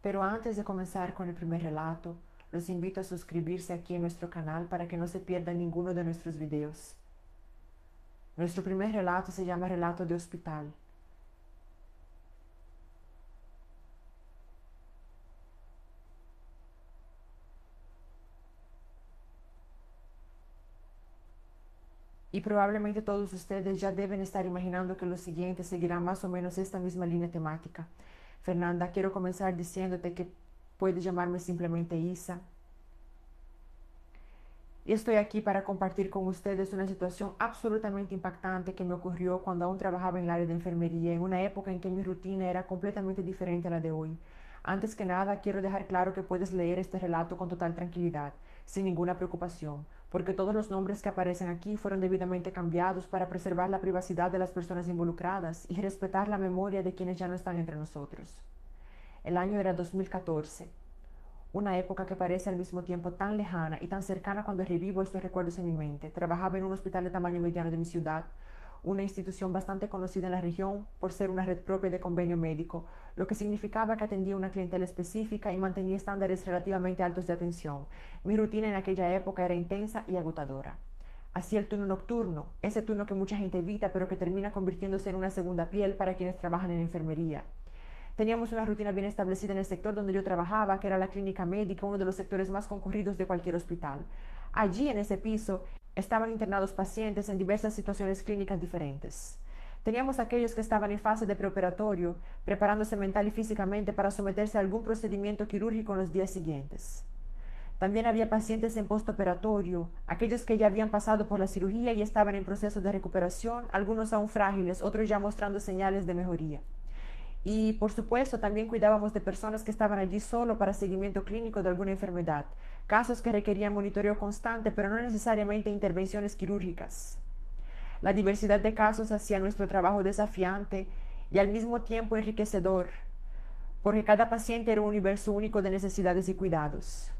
Pero antes de comenzar con el primer relato, los invito a suscribirse aquí en nuestro canal para que no se pierdan ninguno de nuestros videos. Nuestro primer relato se llama Relato de Hospital. Y probablemente todos ustedes ya deben estar imaginando que lo siguiente seguirá más o menos esta misma línea temática. Fernanda, quiero comenzar diciéndote que puedes llamarme simplemente Isa. Y estoy aquí para compartir con ustedes una situación absolutamente impactante que me ocurrió cuando aún trabajaba en el área de enfermería, en una época en que mi rutina era completamente diferente a la de hoy. Antes que nada, quiero dejar claro que puedes leer este relato con total tranquilidad, sin ninguna preocupación, porque todos los nombres que aparecen aquí fueron debidamente cambiados para preservar la privacidad de las personas involucradas y respetar la memoria de quienes ya no están entre nosotros. El año era 2014. Una época que parece al mismo tiempo tan lejana y tan cercana cuando revivo estos recuerdos en mi mente. Trabajaba en un hospital de tamaño mediano de mi ciudad, una institución bastante conocida en la región por ser una red propia de convenio médico, lo que significaba que atendía una clientela específica y mantenía estándares relativamente altos de atención. Mi rutina en aquella época era intensa y agotadora. Hacía el turno nocturno, ese turno que mucha gente evita pero que termina convirtiéndose en una segunda piel para quienes trabajan en enfermería. Teníamos una rutina bien establecida en el sector donde yo trabajaba, que era la clínica médica, uno de los sectores más concurridos de cualquier hospital. Allí, en ese piso, estaban internados pacientes en diversas situaciones clínicas diferentes. Teníamos aquellos que estaban en fase de preoperatorio, preparándose mental y físicamente para someterse a algún procedimiento quirúrgico en los días siguientes. También había pacientes en postoperatorio, aquellos que ya habían pasado por la cirugía y estaban en proceso de recuperación, algunos aún frágiles, otros ya mostrando señales de mejoría. Y por supuesto también cuidábamos de personas que estaban allí solo para seguimiento clínico de alguna enfermedad, casos que requerían monitoreo constante, pero no necesariamente intervenciones quirúrgicas. La diversidad de casos hacía nuestro trabajo desafiante y al mismo tiempo enriquecedor, porque cada paciente era un universo único de necesidades y cuidados.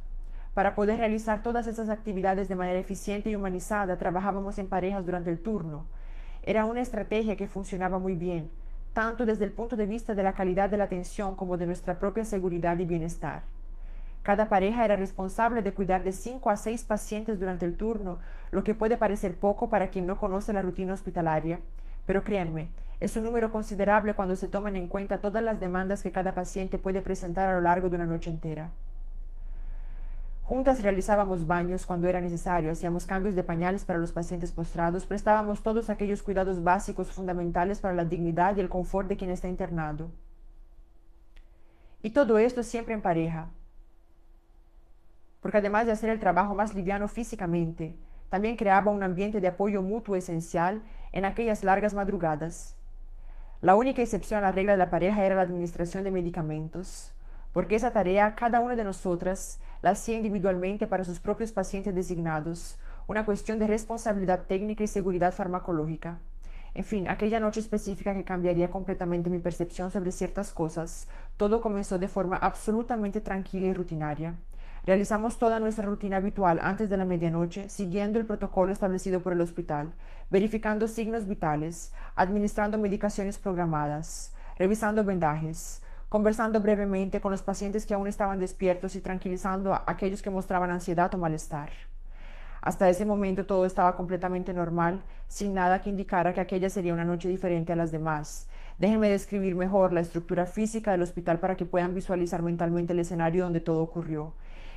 Para poder realizar todas esas actividades de manera eficiente y humanizada, trabajábamos en parejas durante el turno. Era una estrategia que funcionaba muy bien, tanto desde el punto de vista de la calidad de la atención como de nuestra propia seguridad y bienestar. Cada pareja era responsable de cuidar de 5 a 6 pacientes durante el turno, lo que puede parecer poco para quien no conoce la rutina hospitalaria, pero créanme, es un número considerable cuando se toman en cuenta todas las demandas que cada paciente puede presentar a lo largo de una noche entera. Juntas realizábamos baños cuando era necesario, hacíamos cambios de pañales para los pacientes postrados, prestábamos todos aquellos cuidados básicos fundamentales para la dignidad y el confort de quien está internado. Y todo esto siempre en pareja, porque además de hacer el trabajo más liviano físicamente, también creaba un ambiente de apoyo mutuo esencial en aquellas largas madrugadas. La única excepción a la regla de la pareja era la administración de medicamentos, porque esa tarea cada una de nosotras la hacía individualmente para sus propios pacientes designados, una cuestión de responsabilidad técnica y seguridad farmacológica. En fin, aquella noche específica que cambiaría completamente mi percepción sobre ciertas cosas, todo comenzó de forma absolutamente tranquila y rutinaria. Realizamos toda nuestra rutina habitual antes de la medianoche, siguiendo el protocolo establecido por el hospital, verificando signos vitales, administrando medicaciones programadas, revisando vendajes, conversando brevemente con los pacientes que aún estaban despiertos y tranquilizando a aquellos que mostraban ansiedad o malestar. Hasta ese momento todo estaba completamente normal, sin nada que indicara que aquella sería una noche diferente a las demás. Déjenme describir mejor la estructura física del hospital para que puedan visualizar mentalmente el escenario donde todo ocurrió.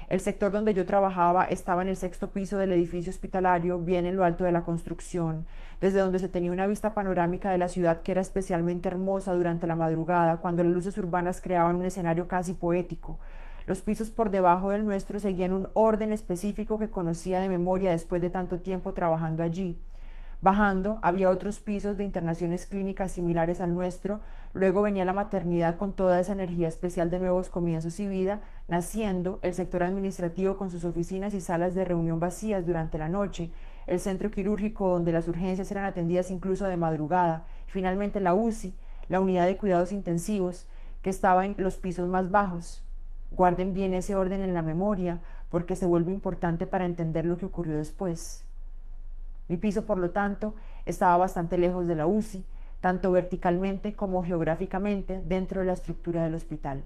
El sector donde yo trabajaba estaba en el sexto piso del edificio hospitalario, bien en lo alto de la construcción, desde donde se tenía una vista panorámica de la ciudad que era especialmente hermosa durante la madrugada, cuando las luces urbanas creaban un escenario casi poético. Los pisos por debajo del nuestro seguían un orden específico que conocía de memoria después de tanto tiempo trabajando allí. Bajando, había otros pisos de internaciones clínicas similares al nuestro. Luego venía la maternidad con toda esa energía especial de nuevos comienzos y vida, naciendo el sector administrativo con sus oficinas y salas de reunión vacías durante la noche, el centro quirúrgico donde las urgencias eran atendidas incluso de madrugada, y finalmente la UCI, la unidad de cuidados intensivos, que estaba en los pisos más bajos. Guarden bien ese orden en la memoria, porque se vuelve importante para entender lo que ocurrió después. Mi piso, por lo tanto, estaba bastante lejos de la UCI, tanto verticalmente como geográficamente dentro de la estructura del hospital.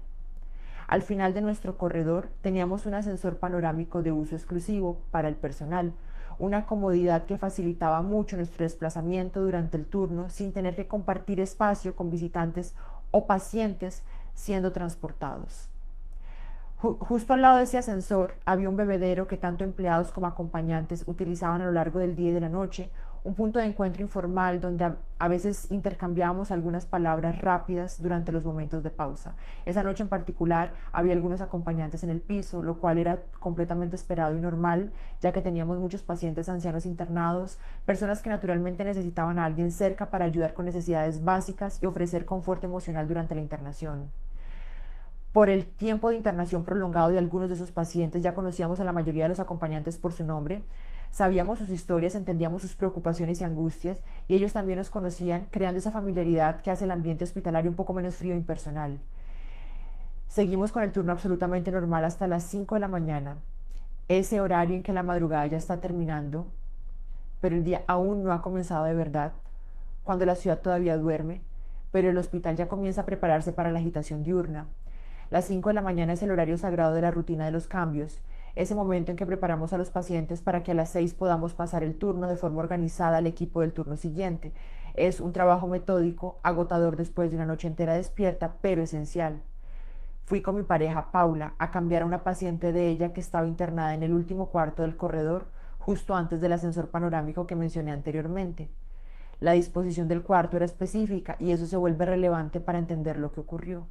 Al final de nuestro corredor teníamos un ascensor panorámico de uso exclusivo para el personal, una comodidad que facilitaba mucho nuestro desplazamiento durante el turno sin tener que compartir espacio con visitantes o pacientes siendo transportados. Justo al lado de ese ascensor había un bebedero que tanto empleados como acompañantes utilizaban a lo largo del día y de la noche, un punto de encuentro informal donde a veces intercambiábamos algunas palabras rápidas durante los momentos de pausa. Esa noche en particular había algunos acompañantes en el piso, lo cual era completamente esperado y normal, ya que teníamos muchos pacientes ancianos internados, personas que naturalmente necesitaban a alguien cerca para ayudar con necesidades básicas y ofrecer confort emocional durante la internación. Por el tiempo de internación prolongado de algunos de esos pacientes, ya conocíamos a la mayoría de los acompañantes por su nombre, sabíamos sus historias, entendíamos sus preocupaciones y angustias, y ellos también nos conocían, creando esa familiaridad que hace el ambiente hospitalario un poco menos frío e impersonal. Seguimos con el turno absolutamente normal hasta las 5 de la mañana, ese horario en que la madrugada ya está terminando, pero el día aún no ha comenzado de verdad, cuando la ciudad todavía duerme, pero el hospital ya comienza a prepararse para la agitación diurna. Las 5 de la mañana es el horario sagrado de la rutina de los cambios, ese momento en que preparamos a los pacientes para que a las 6 podamos pasar el turno de forma organizada al equipo del turno siguiente. Es un trabajo metódico, agotador después de una noche entera despierta, pero esencial. Fui con mi pareja Paula a cambiar a una paciente de ella que estaba internada en el último cuarto del corredor, justo antes del ascensor panorámico que mencioné anteriormente. La disposición del cuarto era específica y eso se vuelve relevante para entender lo que ocurrió.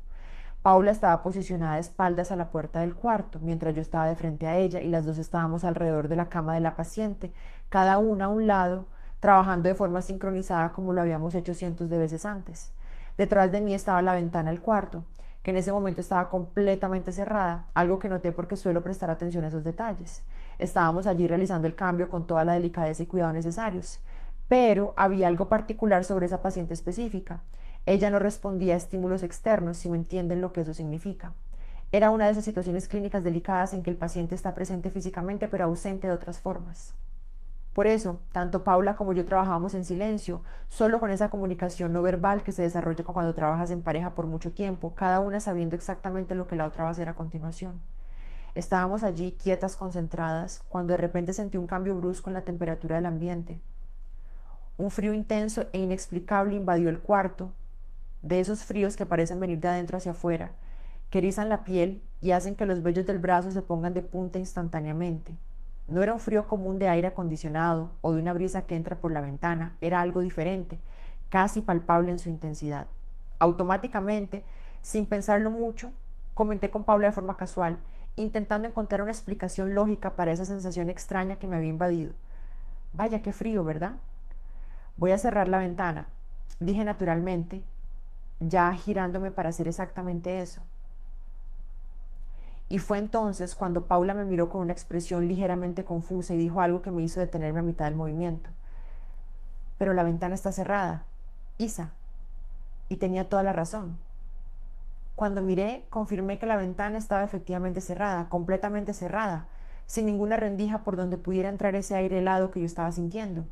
Paula estaba posicionada de espaldas a la puerta del cuarto, mientras yo estaba de frente a ella y las dos estábamos alrededor de la cama de la paciente, cada una a un lado, trabajando de forma sincronizada como lo habíamos hecho cientos de veces antes. Detrás de mí estaba la ventana del cuarto, que en ese momento estaba completamente cerrada, algo que noté porque suelo prestar atención a esos detalles. Estábamos allí realizando el cambio con toda la delicadeza y cuidado necesarios, pero había algo particular sobre esa paciente específica. Ella no respondía a estímulos externos, si me entienden lo que eso significa. Era una de esas situaciones clínicas delicadas en que el paciente está presente físicamente pero ausente de otras formas. Por eso, tanto Paula como yo trabajábamos en silencio, solo con esa comunicación no verbal que se desarrolla cuando trabajas en pareja por mucho tiempo, cada una sabiendo exactamente lo que la otra va a hacer a continuación. Estábamos allí quietas, concentradas, cuando de repente sentí un cambio brusco en la temperatura del ambiente. Un frío intenso e inexplicable invadió el cuarto, de esos fríos que parecen venir de adentro hacia afuera, que erizan la piel y hacen que los vellos del brazo se pongan de punta instantáneamente. No era un frío común de aire acondicionado o de una brisa que entra por la ventana, era algo diferente, casi palpable en su intensidad. Automáticamente, sin pensarlo mucho, comenté con Paula de forma casual, intentando encontrar una explicación lógica para esa sensación extraña que me había invadido. Vaya, qué frío, ¿verdad? Voy a cerrar la ventana, dije naturalmente, ya girándome para hacer exactamente eso. Y fue entonces cuando Paula me miró con una expresión ligeramente confusa y dijo algo que me hizo detenerme a mitad del movimiento. Pero la ventana está cerrada, Isa. Y tenía toda la razón. Cuando miré, confirmé que la ventana estaba efectivamente cerrada, completamente cerrada, sin ninguna rendija por donde pudiera entrar ese aire helado que yo estaba sintiendo.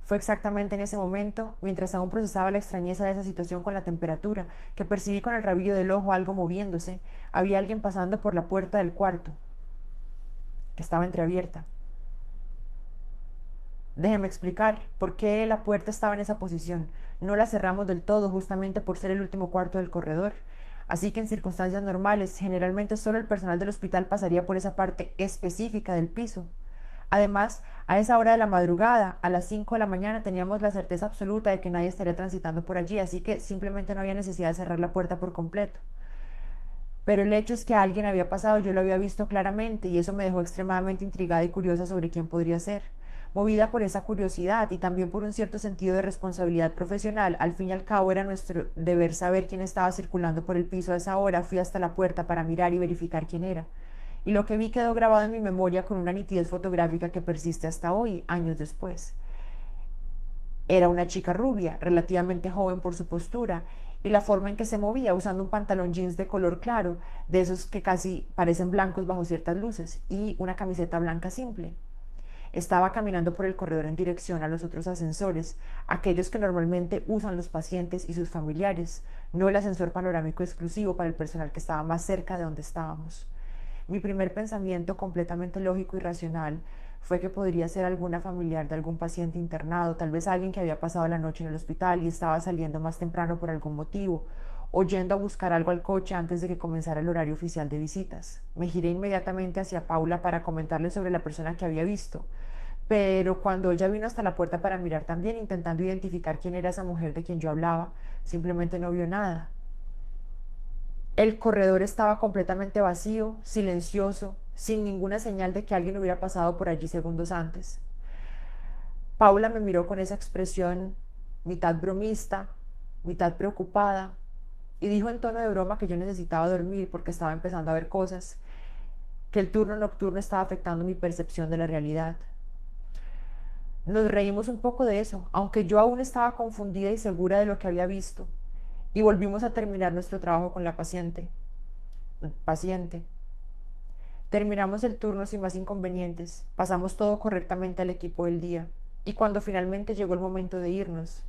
Fue exactamente en ese momento, mientras aún procesaba la extrañeza de esa situación con la temperatura, que percibí con el rabillo del ojo algo moviéndose. Había alguien pasando por la puerta del cuarto, que estaba entreabierta. Déjeme explicar por qué la puerta estaba en esa posición. No la cerramos del todo justamente por ser el último cuarto del corredor. Así que en circunstancias normales, generalmente solo el personal del hospital pasaría por esa parte específica del piso. Además, a esa hora de la madrugada, a las 5 de la mañana, teníamos la certeza absoluta de que nadie estaría transitando por allí, así que simplemente no había necesidad de cerrar la puerta por completo. Pero el hecho es que alguien había pasado, yo lo había visto claramente y eso me dejó extremadamente intrigada y curiosa sobre quién podría ser. Movida por esa curiosidad y también por un cierto sentido de responsabilidad profesional, al fin y al cabo era nuestro deber saber quién estaba circulando por el piso a esa hora. Fui hasta la puerta para mirar y verificar quién era. Y lo que vi quedó grabado en mi memoria con una nitidez fotográfica que persiste hasta hoy, años después. Era una chica rubia, relativamente joven por su postura y la forma en que se movía, usando un pantalón jeans de color claro, de esos que casi parecen blancos bajo ciertas luces, y una camiseta blanca simple. Estaba caminando por el corredor en dirección a los otros ascensores, aquellos que normalmente usan los pacientes y sus familiares, no el ascensor panorámico exclusivo para el personal que estaba más cerca de donde estábamos. Mi primer pensamiento, completamente lógico y racional, fue que podría ser alguna familiar de algún paciente internado, tal vez alguien que había pasado la noche en el hospital y estaba saliendo más temprano por algún motivo, o yendo a buscar algo al coche antes de que comenzara el horario oficial de visitas. Me giré inmediatamente hacia Paula para comentarle sobre la persona que había visto, pero cuando ella vino hasta la puerta para mirar también, intentando identificar quién era esa mujer de quien yo hablaba, simplemente no vio nada. El corredor estaba completamente vacío, silencioso, sin ninguna señal de que alguien hubiera pasado por allí segundos antes. Paula me miró con esa expresión mitad bromista, mitad preocupada, y dijo en tono de broma que yo necesitaba dormir porque estaba empezando a ver cosas, que el turno nocturno estaba afectando mi percepción de la realidad. Nos reímos un poco de eso, aunque yo aún estaba confundida y segura de lo que había visto, y volvimos a terminar nuestro trabajo con la paciente. Terminamos el turno sin más inconvenientes, pasamos todo correctamente al equipo del día, y cuando finalmente llegó el momento de irnos,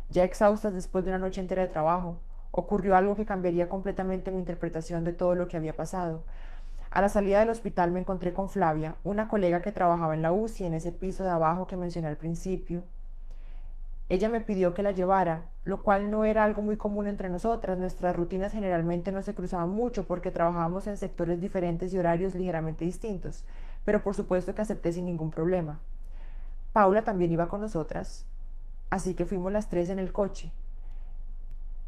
ya exhaustas después de una noche entera de trabajo, ocurrió algo que cambiaría completamente mi interpretación de todo lo que había pasado. A la salida del hospital me encontré con Flavia, una colega que trabajaba en la UCI en ese piso de abajo que mencioné al principio. Ella me pidió que la llevara, lo cual no era algo muy común entre nosotras. Nuestras rutinas generalmente no se cruzaban mucho porque trabajábamos en sectores diferentes y horarios ligeramente distintos, pero por supuesto que acepté sin ningún problema. Paula también iba con nosotras, así que fuimos las tres en el coche.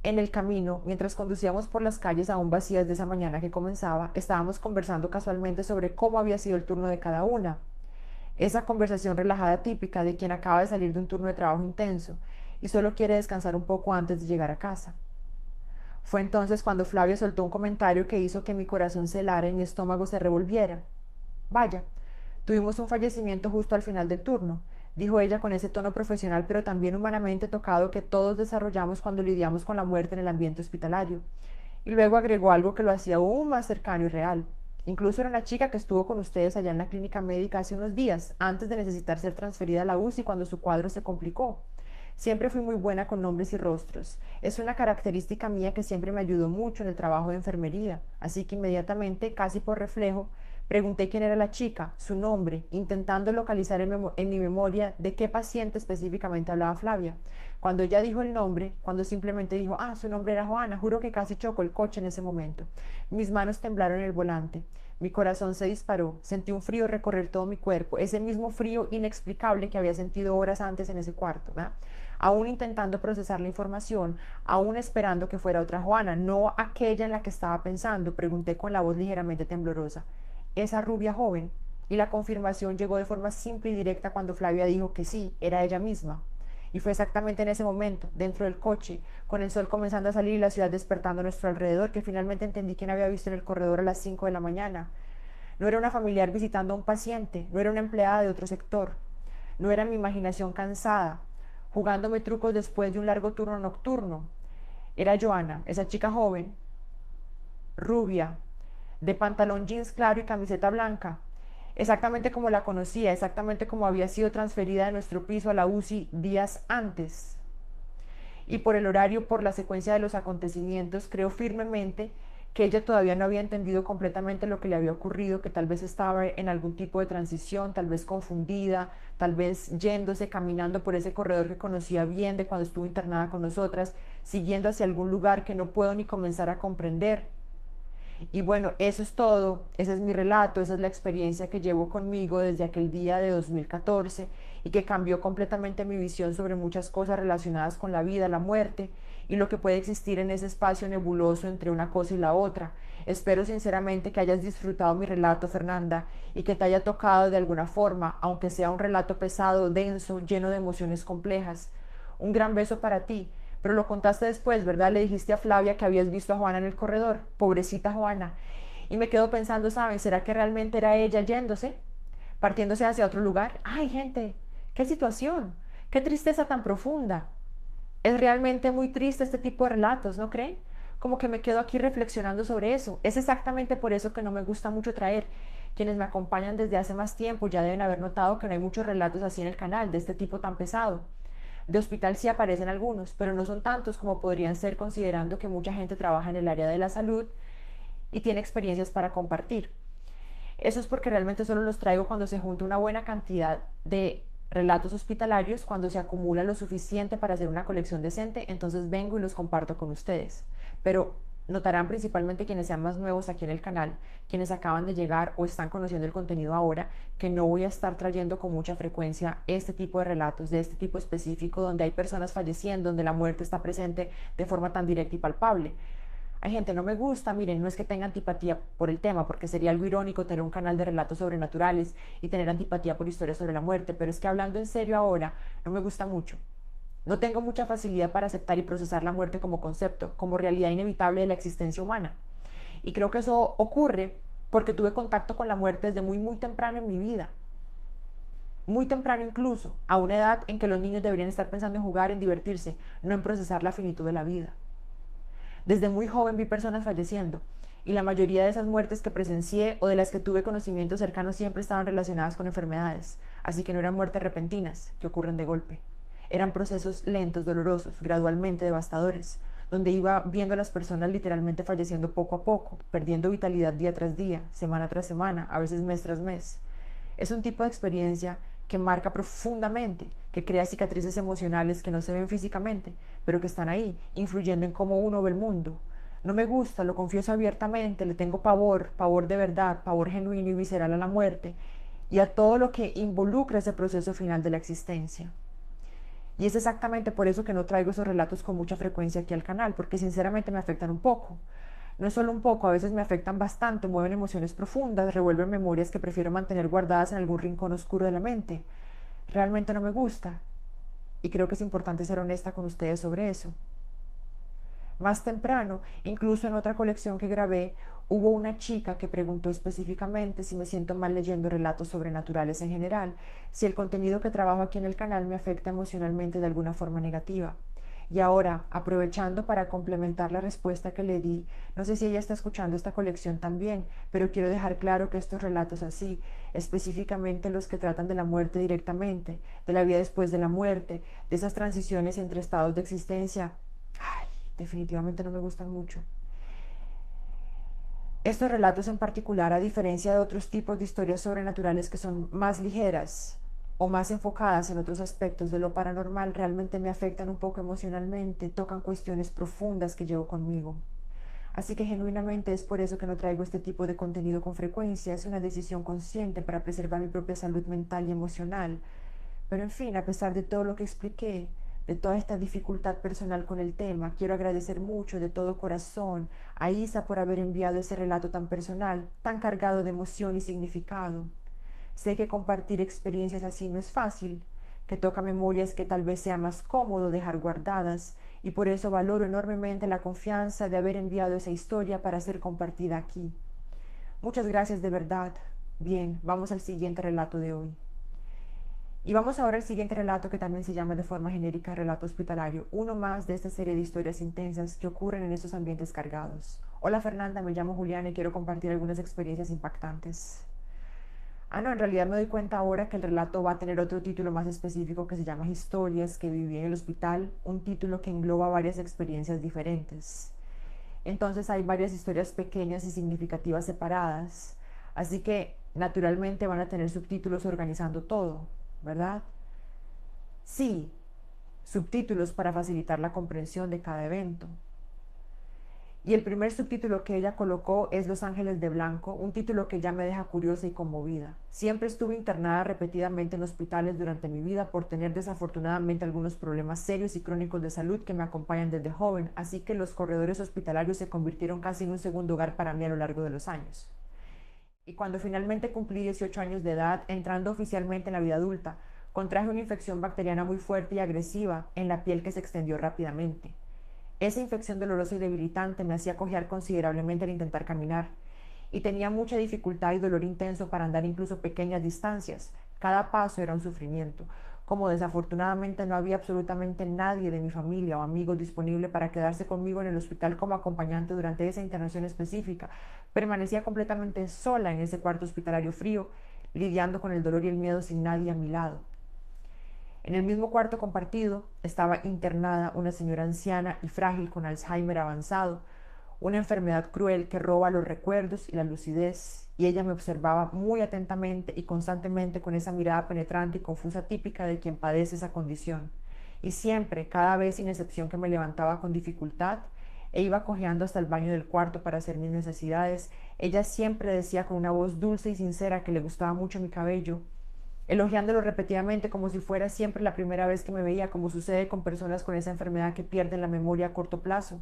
En el camino, mientras conducíamos por las calles aún vacías de esa mañana que comenzaba, estábamos conversando casualmente sobre cómo había sido el turno de cada una. Esa conversación relajada típica de quien acaba de salir de un turno de trabajo intenso y solo quiere descansar un poco antes de llegar a casa. Fue entonces cuando Flavia soltó un comentario que hizo que mi corazón se helara y mi estómago se revolviera. Vaya, tuvimos un fallecimiento justo al final del turno, dijo ella con ese tono profesional pero también humanamente tocado que todos desarrollamos cuando lidiamos con la muerte en el ambiente hospitalario. Y luego agregó algo que lo hacía aún más cercano y real. Incluso era una chica que estuvo con ustedes allá en la clínica médica hace unos días, antes de necesitar ser transferida a la UCI cuando su cuadro se complicó. Siempre fui muy buena con nombres y rostros. Es una característica mía que siempre me ayudó mucho en el trabajo de enfermería. Así que inmediatamente, casi por reflejo, pregunté quién era la chica, su nombre, intentando localizar en mi memoria de qué paciente específicamente hablaba Flavia. Cuando ella dijo el nombre, cuando simplemente dijo, ah, su nombre era Juana, juro que casi chocó el coche en ese momento. Mis manos temblaron en el volante. Mi corazón se disparó, sentí un frío recorrer todo mi cuerpo, ese mismo frío inexplicable que había sentido horas antes en ese cuarto, ¿verdad? Aún intentando procesar la información, aún esperando que fuera otra Juana, no aquella en la que estaba pensando, pregunté con la voz ligeramente temblorosa, ¿esa rubia joven? Y la confirmación llegó de forma simple y directa cuando Flavia dijo que sí, era ella misma. Y fue exactamente en ese momento, dentro del coche, con el sol comenzando a salir y la ciudad despertando a nuestro alrededor, que finalmente entendí quién había visto en el corredor a las 5 de la mañana. No era una familiar visitando a un paciente, no era una empleada de otro sector, no era mi imaginación cansada, jugándome trucos después de un largo turno nocturno. Era Joana, esa chica joven, rubia, de pantalón jeans claro y camiseta blanca, exactamente como la conocía, exactamente como había sido transferida de nuestro piso a la UCI días antes. Y por el horario, por la secuencia de los acontecimientos, creo firmemente que ella todavía no había entendido completamente lo que le había ocurrido, que tal vez estaba en algún tipo de transición, tal vez confundida, tal vez yéndose, caminando por ese corredor que conocía bien de cuando estuvo internada con nosotras, siguiendo hacia algún lugar que no puedo ni comenzar a comprender. Y bueno, eso es todo, ese es mi relato, esa es la experiencia que llevo conmigo desde aquel día de 2014 y que cambió completamente mi visión sobre muchas cosas relacionadas con la vida, la muerte y lo que puede existir en ese espacio nebuloso entre una cosa y la otra. Espero sinceramente que hayas disfrutado mi relato, Fernanda, y que te haya tocado de alguna forma, aunque sea un relato pesado, denso, lleno de emociones complejas. Un gran beso para ti. Pero lo contaste después, ¿verdad? Le dijiste a Flavia que habías visto a Juana en el corredor. Pobrecita Juana. Y me quedo pensando, ¿saben? ¿Será que realmente era ella yéndose? Partiéndose hacia otro lugar. ¡Ay, gente! ¡Qué situación! ¡Qué tristeza tan profunda! Es realmente muy triste este tipo de relatos, ¿no creen? Como que me quedo aquí reflexionando sobre eso. Es exactamente por eso que no me gusta mucho traer Quienes me acompañan desde hace más tiempo ya deben haber notado que no hay muchos relatos así en el canal, de este tipo tan pesado. De hospital sí aparecen algunos, pero no son tantos como podrían ser considerando que mucha gente trabaja en el área de la salud y tiene experiencias para compartir. Eso es porque realmente solo los traigo cuando se junta una buena cantidad de relatos hospitalarios, cuando se acumula lo suficiente para hacer una colección decente, entonces vengo y los comparto con ustedes. Pero notarán principalmente quienes sean más nuevos aquí en el canal, quienes acaban de llegar o están conociendo el contenido ahora, que no voy a estar trayendo con mucha frecuencia este tipo de relatos de este tipo específico donde hay personas falleciendo, donde la muerte está presente de forma tan directa y palpable. Hay gente, no me gusta, miren, no es que tenga antipatía por el tema, porque sería algo irónico tener un canal de relatos sobrenaturales y tener antipatía por historias sobre la muerte, pero es que hablando en serio ahora, no me gusta mucho. No tengo mucha facilidad para aceptar y procesar la muerte como concepto, como realidad inevitable de la existencia humana. Y creo que eso ocurre porque tuve contacto con la muerte desde muy, muy temprano en mi vida. Muy temprano incluso, a una edad en que los niños deberían estar pensando en jugar, en divertirse, no en procesar la finitud de la vida. Desde muy joven vi personas falleciendo y la mayoría de esas muertes que presencié o de las que tuve conocimiento cercano siempre estaban relacionadas con enfermedades, así que no eran muertes repentinas que ocurren de golpe. Eran procesos lentos, dolorosos, gradualmente devastadores, donde iba viendo a las personas literalmente falleciendo poco a poco, perdiendo vitalidad día tras día, semana tras semana, a veces mes tras mes. Es un tipo de experiencia que marca profundamente, que crea cicatrices emocionales que no se ven físicamente, pero que están ahí, influyendo en cómo uno ve el mundo. No me gusta, lo confieso abiertamente, le tengo pavor, pavor de verdad, pavor genuino y visceral a la muerte y a todo lo que involucra ese proceso final de la existencia. Y es exactamente por eso que no traigo esos relatos con mucha frecuencia aquí al canal, porque sinceramente me afectan un poco. No es solo un poco, a veces me afectan bastante, mueven emociones profundas, revuelven memorias que prefiero mantener guardadas en algún rincón oscuro de la mente. Realmente no me gusta y creo que es importante ser honesta con ustedes sobre eso. Más temprano, incluso en otra colección que grabé, hubo una chica que preguntó específicamente si me siento mal leyendo relatos sobrenaturales en general, si el contenido que trabajo aquí en el canal me afecta emocionalmente de alguna forma negativa. Y ahora, aprovechando para complementar la respuesta que le di, no sé si ella está escuchando esta colección también, pero quiero dejar claro que estos relatos así, específicamente los que tratan de la muerte directamente, de la vida después de la muerte, de esas transiciones entre estados de existencia, ay, definitivamente no me gustan mucho. Estos relatos en particular, a diferencia de otros tipos de historias sobrenaturales que son más ligeras o más enfocadas en otros aspectos de lo paranormal, realmente me afectan un poco emocionalmente, tocan cuestiones profundas que llevo conmigo. Así que genuinamente es por eso que no traigo este tipo de contenido con frecuencia. Es una decisión consciente para preservar mi propia salud mental y emocional. Pero en fin, a pesar de todo lo que expliqué, de toda esta dificultad personal con el tema, quiero agradecer mucho de todo corazón a Isa por haber enviado ese relato tan personal, tan cargado de emoción y significado. Sé que compartir experiencias así no es fácil, que toca memorias que tal vez sea más cómodo dejar guardadas, y por eso valoro enormemente la confianza de haber enviado esa historia para ser compartida aquí. Muchas gracias de verdad. Bien, vamos al siguiente relato de hoy. Y vamos ahora al siguiente relato que también se llama de forma genérica relato hospitalario, uno más de esta serie de historias intensas que ocurren en estos ambientes cargados. Hola Fernanda, me llamo Juliana y quiero compartir algunas experiencias impactantes. No, en realidad me doy cuenta ahora que el relato va a tener otro título más específico que se llama Historias que viví en el hospital, un título que engloba varias experiencias diferentes. Entonces hay varias historias pequeñas y significativas separadas, así que naturalmente van a tener subtítulos organizando todo, ¿verdad? Sí, subtítulos para facilitar la comprensión de cada evento. Y el primer subtítulo que ella colocó es Los Ángeles de Blanco, un título que ya me deja curiosa y conmovida. Siempre estuve internada repetidamente en hospitales durante mi vida por tener desafortunadamente algunos problemas serios y crónicos de salud que me acompañan desde joven, así que los corredores hospitalarios se convirtieron casi en un segundo hogar para mí a lo largo de los años. Y cuando finalmente cumplí 18 años de edad, entrando oficialmente en la vida adulta, contraje una infección bacteriana muy fuerte y agresiva en la piel que se extendió rápidamente. Esa infección dolorosa y debilitante me hacía cojear considerablemente al intentar caminar y tenía mucha dificultad y dolor intenso para andar incluso pequeñas distancias. Cada paso era un sufrimiento. Como desafortunadamente no había absolutamente nadie de mi familia o amigos disponible para quedarse conmigo en el hospital como acompañante durante esa internación específica, permanecía completamente sola en ese cuarto hospitalario frío, lidiando con el dolor y el miedo sin nadie a mi lado. En el mismo cuarto compartido estaba internada una señora anciana y frágil con Alzheimer avanzado, una enfermedad cruel que roba los recuerdos y la lucidez, y ella me observaba muy atentamente y constantemente con esa mirada penetrante y confusa típica de quien padece esa condición. Y siempre, cada vez sin excepción que me levantaba con dificultad e iba cojeando hasta el baño del cuarto para hacer mis necesidades, ella siempre decía con una voz dulce y sincera que le gustaba mucho mi cabello, elogiándolo repetidamente como si fuera siempre la primera vez que me veía, como sucede con personas con esa enfermedad que pierden la memoria a corto plazo.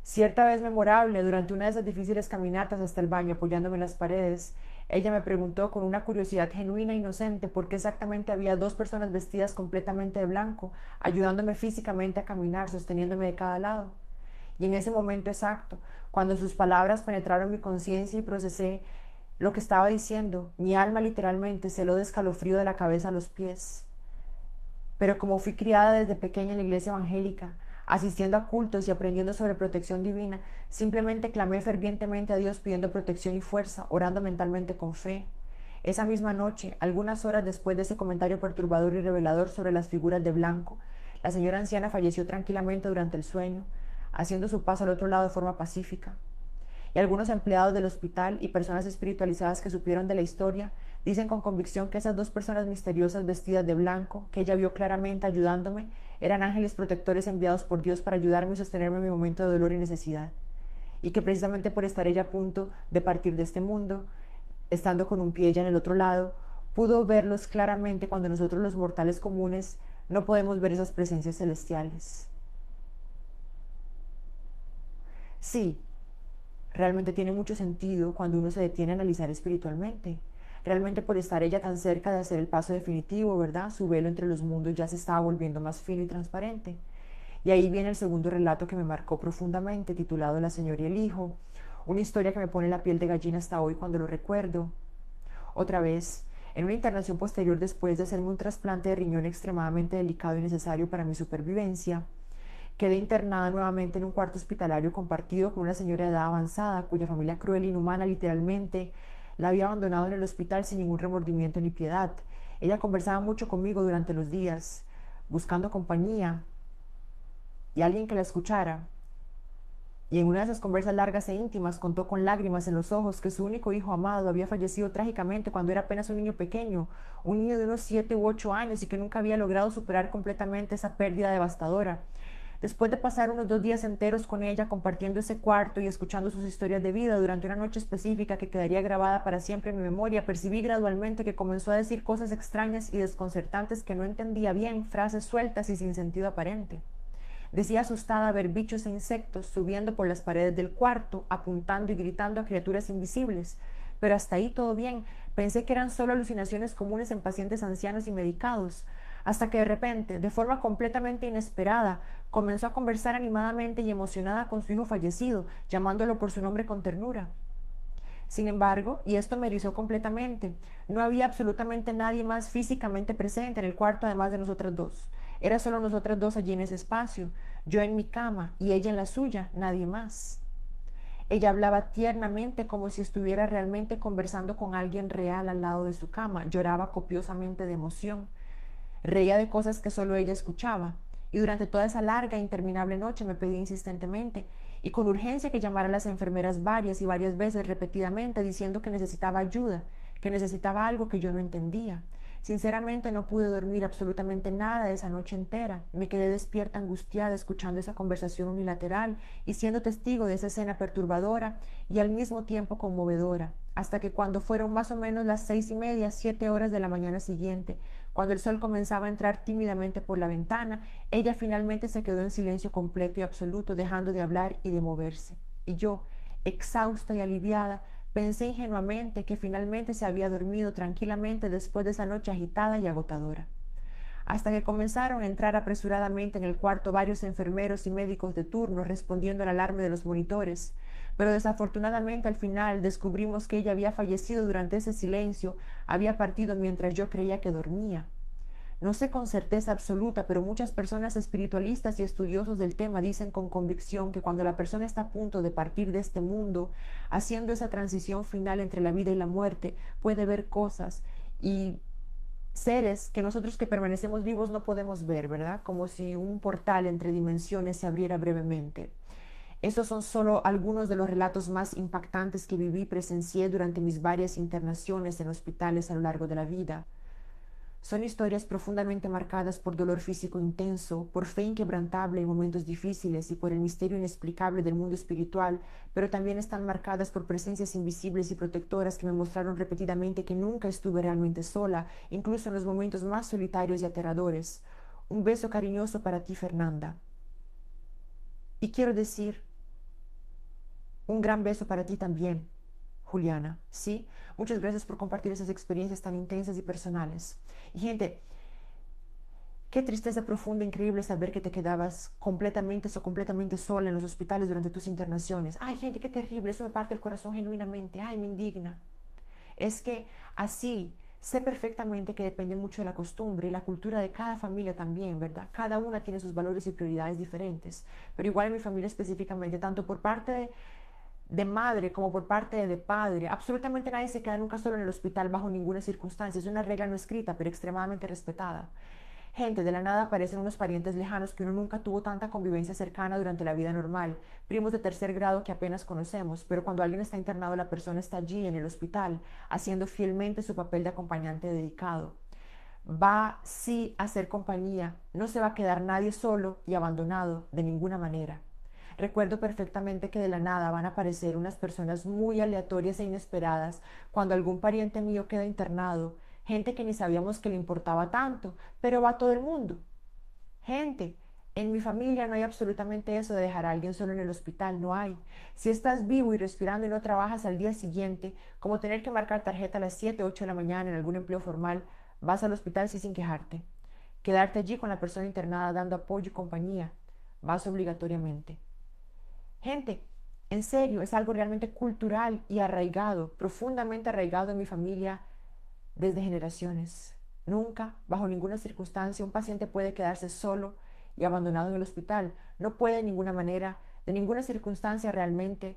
Cierta vez memorable, durante una de esas difíciles caminatas hasta el baño, apoyándome en las paredes, ella me preguntó con una curiosidad genuina e inocente por qué exactamente había dos personas vestidas completamente de blanco, ayudándome físicamente a caminar, sosteniéndome de cada lado. Y en ese momento exacto, cuando sus palabras penetraron mi conciencia y procesé lo que estaba diciendo, mi alma literalmente se heló de escalofrío de la cabeza a los pies. Pero como fui criada desde pequeña en la iglesia evangélica, asistiendo a cultos y aprendiendo sobre protección divina, simplemente clamé fervientemente a Dios pidiendo protección y fuerza, orando mentalmente con fe. Esa misma noche, algunas horas después de ese comentario perturbador y revelador sobre las figuras de blanco, la señora anciana falleció tranquilamente durante el sueño, haciendo su paso al otro lado de forma pacífica. Y algunos empleados del hospital y personas espiritualizadas que supieron de la historia dicen con convicción que esas dos personas misteriosas vestidas de blanco, que ella vio claramente ayudándome, eran ángeles protectores enviados por Dios para ayudarme y sostenerme en mi momento de dolor y necesidad. Y que precisamente por estar ella a punto de partir de este mundo, estando con un pie ya en el otro lado, pudo verlos claramente cuando nosotros los mortales comunes no podemos ver esas presencias celestiales. Sí, realmente tiene mucho sentido cuando uno se detiene a analizar espiritualmente. Realmente por estar ella tan cerca de hacer el paso definitivo, ¿verdad? Su velo entre los mundos ya se estaba volviendo más fino y transparente. Y ahí viene el segundo relato que me marcó profundamente, titulado La señora y el hijo. Una historia que me pone la piel de gallina hasta hoy cuando lo recuerdo. Otra vez, en una internación posterior después de hacerme un trasplante de riñón extremadamente delicado y necesario para mi supervivencia, quedé internada nuevamente en un cuarto hospitalario compartido con una señora de edad avanzada, cuya familia cruel e inhumana literalmente la había abandonado en el hospital sin ningún remordimiento ni piedad. Ella conversaba mucho conmigo durante los días, buscando compañía y alguien que la escuchara. Y en una de esas conversas largas e íntimas contó con lágrimas en los ojos que su único hijo amado había fallecido trágicamente cuando era apenas un niño pequeño, un niño de unos 7 u 8 años y que nunca había logrado superar completamente esa pérdida devastadora. Después de pasar unos 2 días enteros con ella compartiendo ese cuarto y escuchando sus historias de vida durante una noche específica que quedaría grabada para siempre en mi memoria, percibí gradualmente que comenzó a decir cosas extrañas y desconcertantes que no entendía bien, frases sueltas y sin sentido aparente. Decía asustada ver bichos e insectos subiendo por las paredes del cuarto, apuntando y gritando a criaturas invisibles. Pero hasta ahí todo bien. Pensé que eran solo alucinaciones comunes en pacientes ancianos y medicados, hasta que de repente, de forma completamente inesperada, comenzó a conversar animadamente y emocionada con su hijo fallecido, llamándolo por su nombre con ternura. Sin embargo, y esto me erizó completamente, no había absolutamente nadie más físicamente presente en el cuarto además de nosotras dos. Era solo nosotras dos allí en ese espacio, yo en mi cama y ella en la suya, nadie más. Ella hablaba tiernamente como si estuviera realmente conversando con alguien real al lado de su cama, lloraba copiosamente de emoción, reía de cosas que solo ella escuchaba, y durante toda esa larga e interminable noche me pedía insistentemente y con urgencia que llamara a las enfermeras varias y varias veces repetidamente diciendo que necesitaba ayuda, que necesitaba algo que yo no entendía. Sinceramente no pude dormir absolutamente nada esa noche entera. Me quedé despierta, angustiada, escuchando esa conversación unilateral y siendo testigo de esa escena perturbadora y al mismo tiempo conmovedora, hasta que cuando fueron más o menos las 6:30, 7 horas de la mañana siguiente, cuando el sol comenzaba a entrar tímidamente por la ventana, ella finalmente se quedó en silencio completo y absoluto, dejando de hablar y de moverse. Y yo, exhausta y aliviada, pensé ingenuamente que finalmente se había dormido tranquilamente después de esa noche agitada y agotadora. Hasta que comenzaron a entrar apresuradamente en el cuarto varios enfermeros y médicos de turno respondiendo al alarme de los monitores. Pero desafortunadamente al final descubrimos que ella había fallecido durante ese silencio, había partido mientras yo creía que dormía. No sé con certeza absoluta, pero muchas personas espiritualistas y estudiosos del tema dicen con convicción que cuando la persona está a punto de partir de este mundo, haciendo esa transición final entre la vida y la muerte, puede ver cosas y seres que nosotros que permanecemos vivos no podemos ver, ¿verdad? Como si un portal entre dimensiones se abriera brevemente. Estos son solo algunos de los relatos más impactantes que viví y presencié durante mis varias internaciones en hospitales a lo largo de la vida. Son historias profundamente marcadas por dolor físico intenso, por fe inquebrantable en momentos difíciles y por el misterio inexplicable del mundo espiritual, pero también están marcadas por presencias invisibles y protectoras que me mostraron repetidamente que nunca estuve realmente sola, incluso en los momentos más solitarios y aterradores. Un beso cariñoso para ti, Fernanda. Y quiero decir, un gran beso para ti también, Juliana. ¿Sí? Muchas gracias por compartir esas experiencias tan intensas y personales. Y gente, qué tristeza profunda, increíble saber que te quedabas completamente sola en los hospitales durante tus internaciones. Ay, gente, qué terrible, eso me parte el corazón genuinamente. Ay, me indigna. Es que así sé perfectamente que depende mucho de la costumbre y la cultura de cada familia también, ¿verdad? Cada una tiene sus valores y prioridades diferentes. Pero igual en mi familia específicamente, tanto por parte de madre como por parte de padre, absolutamente nadie se queda nunca solo en el hospital bajo ninguna circunstancia. Es una regla no escrita, pero extremadamente respetada. Gente, de la nada aparecen unos parientes lejanos que uno nunca tuvo tanta convivencia cercana durante la vida normal, primos de tercer grado que apenas conocemos, pero cuando alguien está internado, la persona está allí en el hospital, haciendo fielmente su papel de acompañante dedicado. Va sí a hacer compañía, no se va a quedar nadie solo y abandonado de ninguna manera. Recuerdo perfectamente que de la nada van a aparecer unas personas muy aleatorias e inesperadas cuando algún pariente mío queda internado, gente que ni sabíamos que le importaba tanto, pero va todo el mundo. Gente, en mi familia no hay absolutamente eso de dejar a alguien solo en el hospital, no hay. Si estás vivo y respirando y no trabajas al día siguiente, como tener que marcar tarjeta a las 7 o 8 de la mañana en algún empleo formal, vas al hospital sí sin quejarte. Quedarte allí con la persona internada dando apoyo y compañía, vas obligatoriamente. Gente, en serio, es algo realmente cultural y arraigado, profundamente arraigado en mi familia desde generaciones. Nunca, bajo ninguna circunstancia, un paciente puede quedarse solo y abandonado en el hospital. No puede de ninguna manera, de ninguna circunstancia realmente.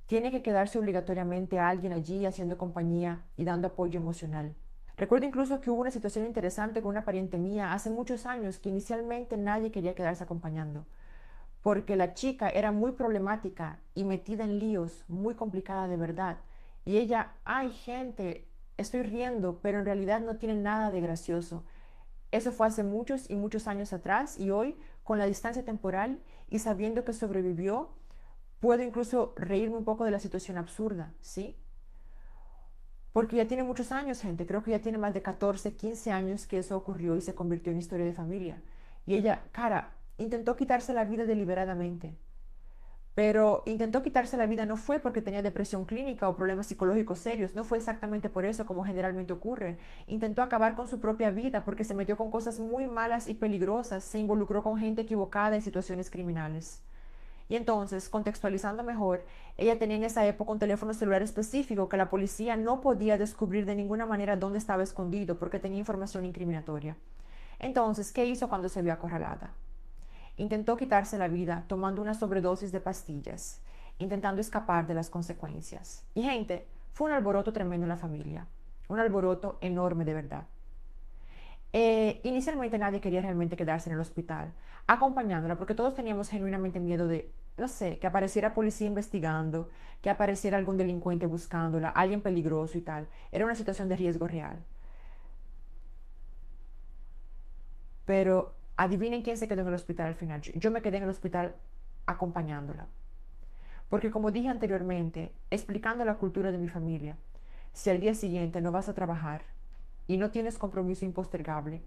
Tiene que quedarse obligatoriamente a alguien allí haciendo compañía y dando apoyo emocional. Recuerdo incluso que hubo una situación interesante con una pariente mía hace muchos años que inicialmente nadie quería quedarse acompañando porque la chica era muy problemática y metida en líos, muy complicada de verdad. Y ella, ay gente, estoy riendo, pero en realidad no tiene nada de gracioso. Eso fue hace muchos y muchos años atrás y hoy, con la distancia temporal y sabiendo que sobrevivió, puedo incluso reírme un poco de la situación absurda, ¿sí? Porque ya tiene muchos años, gente, creo que ya tiene más de 14, 15 años que eso ocurrió y se convirtió en historia de familia. Y ella, cara, intentó quitarse la vida deliberadamente, pero intentó quitarse la vida no fue porque tenía depresión clínica o problemas psicológicos serios, no fue exactamente por eso como generalmente ocurre. Intentó acabar con su propia vida porque se metió con cosas muy malas y peligrosas, se involucró con gente equivocada en situaciones criminales. Y entonces, contextualizando mejor, ella tenía en esa época un teléfono celular específico que la policía no podía descubrir de ninguna manera dónde estaba escondido porque tenía información incriminatoria. Entonces, ¿qué hizo cuando se vio acorralada? Intentó quitarse la vida tomando una sobredosis de pastillas, intentando escapar de las consecuencias. Y gente, fue un alboroto tremendo en la familia, un alboroto enorme de verdad. Inicialmente nadie quería realmente quedarse en el hospital, acompañándola, porque todos teníamos genuinamente miedo de, no sé, que apareciera policía investigando, que apareciera algún delincuente buscándola, alguien peligroso y tal. Era una situación de riesgo real. Pero adivinen quién se quedó en el hospital al final. Yo me quedé en el hospital acompañándola. Porque como dije anteriormente, explicando la cultura de mi familia, si al día siguiente no vas a trabajar y no tienes compromiso impostergable,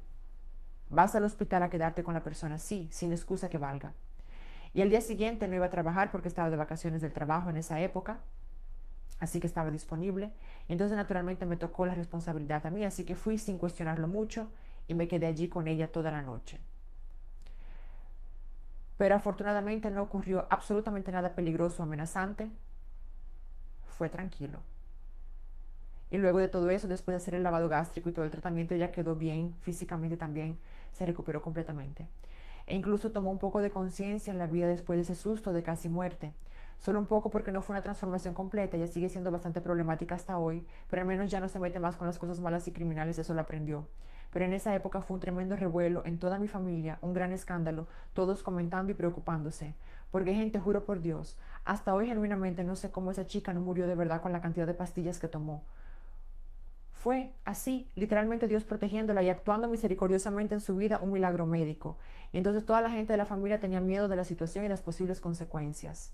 vas al hospital a quedarte con la persona, sí, sin excusa que valga. Y al día siguiente no iba a trabajar porque estaba de vacaciones del trabajo en esa época, así que estaba disponible. Entonces naturalmente me tocó la responsabilidad a mí, así que fui sin cuestionarlo mucho y me quedé allí con ella toda la noche. Pero afortunadamente no ocurrió absolutamente nada peligroso o amenazante, fue tranquilo. Y luego de todo eso, después de hacer el lavado gástrico y todo el tratamiento, ella quedó bien, físicamente también, se recuperó completamente. E incluso tomó un poco de conciencia en la vida después de ese susto de casi muerte. Solo un poco porque no fue una transformación completa, ella sigue siendo bastante problemática hasta hoy, pero al menos ya no se mete más con las cosas malas y criminales, eso lo aprendió. Pero en esa época fue un tremendo revuelo en toda mi familia, un gran escándalo, todos comentando y preocupándose. Porque gente, juro por Dios, hasta hoy genuinamente no sé cómo esa chica no murió de verdad con la cantidad de pastillas que tomó. Fue así, literalmente Dios protegiéndola y actuando misericordiosamente en su vida, un milagro médico. Y entonces toda la gente de la familia tenía miedo de la situación y las posibles consecuencias.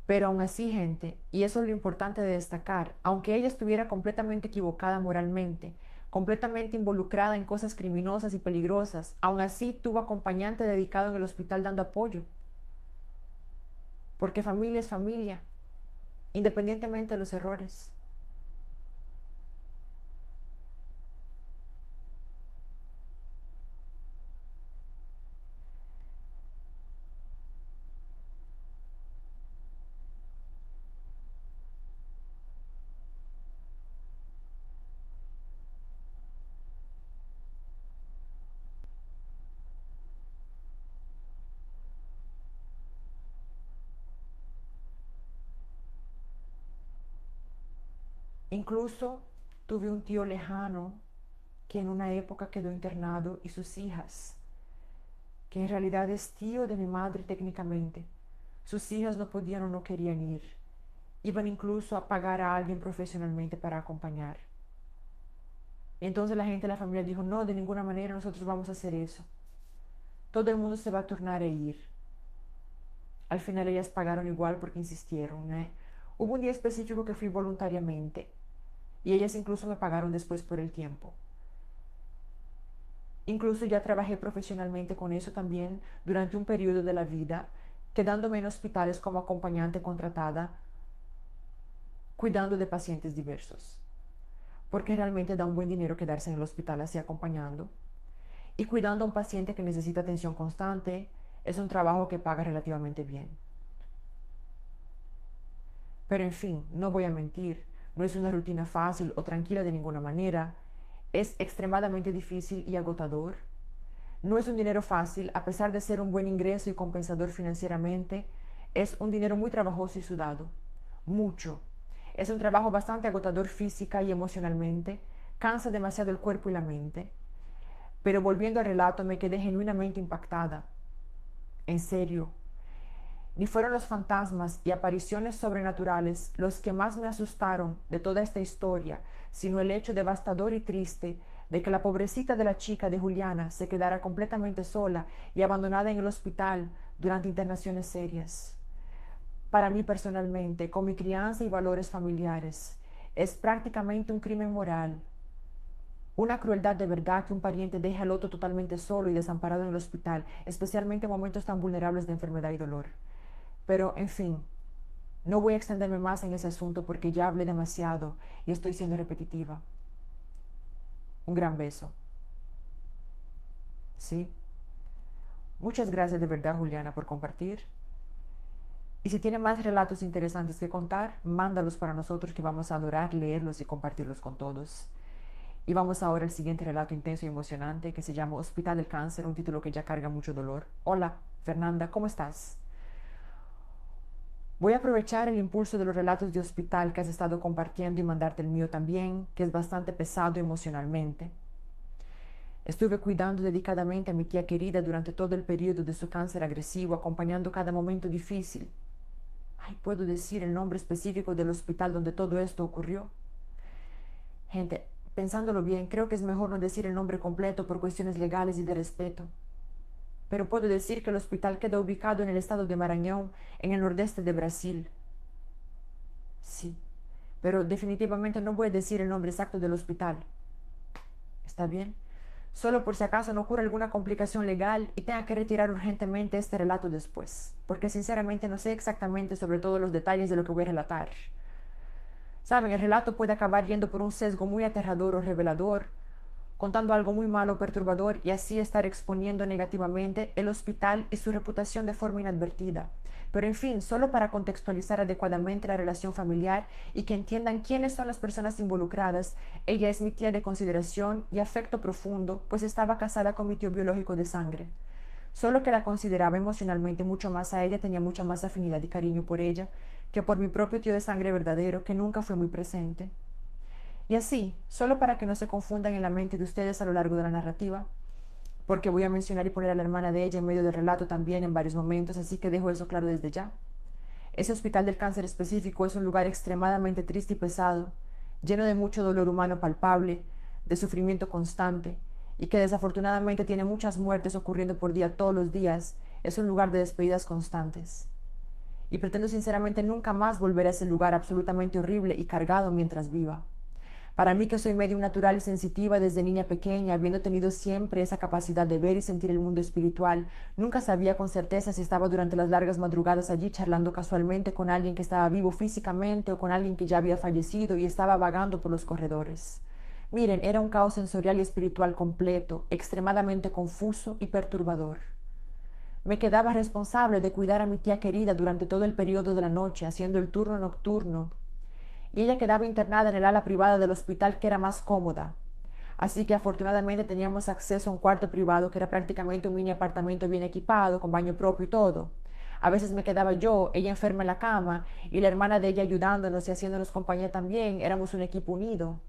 Pero aún así, gente, y eso es lo importante de destacar, aunque ella estuviera completamente equivocada moralmente, completamente involucrada en cosas criminosas y peligrosas, aún así tuvo acompañante dedicado en el hospital dando apoyo, porque familia es familia, independientemente de los errores. Incluso tuve un tío lejano que en una época quedó internado y sus hijas, que en realidad es tío de mi madre técnicamente, sus hijas no podían o no querían ir. Iban incluso a pagar a alguien profesionalmente para acompañar. Y entonces la gente de la familia dijo, no, de ninguna manera nosotros vamos a hacer eso. Todo el mundo se va a turnar e ir. Al final ellas pagaron igual porque insistieron, ¿eh? Hubo un día específico que fui voluntariamente y ellas incluso me pagaron después por el tiempo. Incluso ya trabajé profesionalmente con eso también durante un periodo de la vida, quedándome en hospitales como acompañante contratada, cuidando de pacientes diversos, porque realmente da un buen dinero quedarse en el hospital así acompañando. Y cuidando a un paciente que necesita atención constante, es un trabajo que paga relativamente bien. Pero en fin, no voy a mentir, no es una rutina fácil o tranquila de ninguna manera. Es extremadamente difícil y agotador. No es un dinero fácil, a pesar de ser un buen ingreso y compensador financieramente, es un dinero muy trabajoso y sudado. Mucho. Es un trabajo bastante agotador física y emocionalmente, cansa demasiado el cuerpo y la mente. Pero volviendo al relato, me quedé genuinamente impactada. En serio, ni fueron los fantasmas y apariciones sobrenaturales los que más me asustaron de toda esta historia, sino el hecho devastador y triste de que la pobrecita de la chica de Juliana se quedara completamente sola y abandonada en el hospital durante internaciones serias. Para mí personalmente, con mi crianza y valores familiares, es prácticamente un crimen moral, una crueldad de verdad que un pariente deje al otro totalmente solo y desamparado en el hospital, especialmente en momentos tan vulnerables de enfermedad y dolor. Pero, en fin, no voy a extenderme más en ese asunto porque ya hablé demasiado y estoy siendo repetitiva. Un gran beso. ¿Sí? Muchas gracias de verdad, Juliana, por compartir. Y si tiene más relatos interesantes que contar, mándalos para nosotros que vamos a adorar leerlos y compartirlos con todos. Y vamos ahora al siguiente relato intenso y emocionante que se llama Hospital del Cáncer, un título que ya carga mucho dolor. Hola, Fernanda, ¿cómo estás? Voy a aprovechar el impulso de los relatos de hospital que has estado compartiendo y mandarte el mío también, que es bastante pesado emocionalmente. Estuve cuidando dedicadamente a mi tía querida durante todo el periodo de su cáncer agresivo, acompañando cada momento difícil. Ay, ¿puedo decir el nombre específico del hospital donde todo esto ocurrió? Gente, pensándolo bien, creo que es mejor no decir el nombre completo por cuestiones legales y de respeto. Pero puedo decir que el hospital queda ubicado en el estado de Maranhão, en el nordeste de Brasil. Sí, pero definitivamente no voy a decir el nombre exacto del hospital. ¿Está bien? Solo por si acaso no ocurre alguna complicación legal y tenga que retirar urgentemente este relato después, porque sinceramente no sé exactamente sobre todos los detalles de lo que voy a relatar. Saben, el relato puede acabar yendo por un sesgo muy aterrador o revelador, contando algo muy malo o perturbador y así estar exponiendo negativamente el hospital y su reputación de forma inadvertida. Pero en fin, solo para contextualizar adecuadamente la relación familiar y que entiendan quiénes son las personas involucradas, ella es mi tía de consideración y afecto profundo, pues estaba casada con mi tío biológico de sangre. Solo que la consideraba emocionalmente mucho más a ella, tenía mucha más afinidad y cariño por ella que por mi propio tío de sangre verdadero, que nunca fue muy presente. Y así, solo para que no se confundan en la mente de ustedes a lo largo de la narrativa, porque voy a mencionar y poner a la hermana de ella en medio del relato también en varios momentos, así que dejo eso claro desde ya. Ese hospital del cáncer específico es un lugar extremadamente triste y pesado, lleno de mucho dolor humano palpable, de sufrimiento constante, y que desafortunadamente tiene muchas muertes ocurriendo por día todos los días. Es un lugar de despedidas constantes. Y pretendo sinceramente nunca más volver a ese lugar absolutamente horrible y cargado mientras viva. Para mí, que soy medio natural y sensitiva desde niña pequeña, habiendo tenido siempre esa capacidad de ver y sentir el mundo espiritual, nunca sabía con certeza si estaba durante las largas madrugadas allí charlando casualmente con alguien que estaba vivo físicamente o con alguien que ya había fallecido y estaba vagando por los corredores. Miren, era un caos sensorial y espiritual completo, extremadamente confuso y perturbador. Me quedaba responsable de cuidar a mi tía querida durante todo el periodo de la noche, haciendo el turno nocturno, y ella quedaba internada en el ala privada del hospital, que era más cómoda. Así que afortunadamente teníamos acceso a un cuarto privado que era prácticamente un mini apartamento bien equipado, con baño propio y todo. A veces me quedaba yo, ella enferma en la cama, y la hermana de ella ayudándonos y haciéndonos compañía también. Éramos un equipo unido.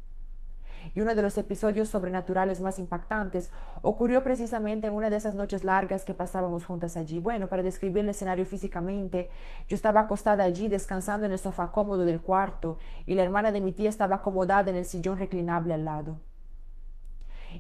Y uno de los episodios sobrenaturales más impactantes ocurrió precisamente en una de esas noches largas que pasábamos juntas allí. Bueno, para describir el escenario físicamente, yo estaba acostada allí descansando en el sofá cómodo del cuarto y la hermana de mi tía estaba acomodada en el sillón reclinable al lado.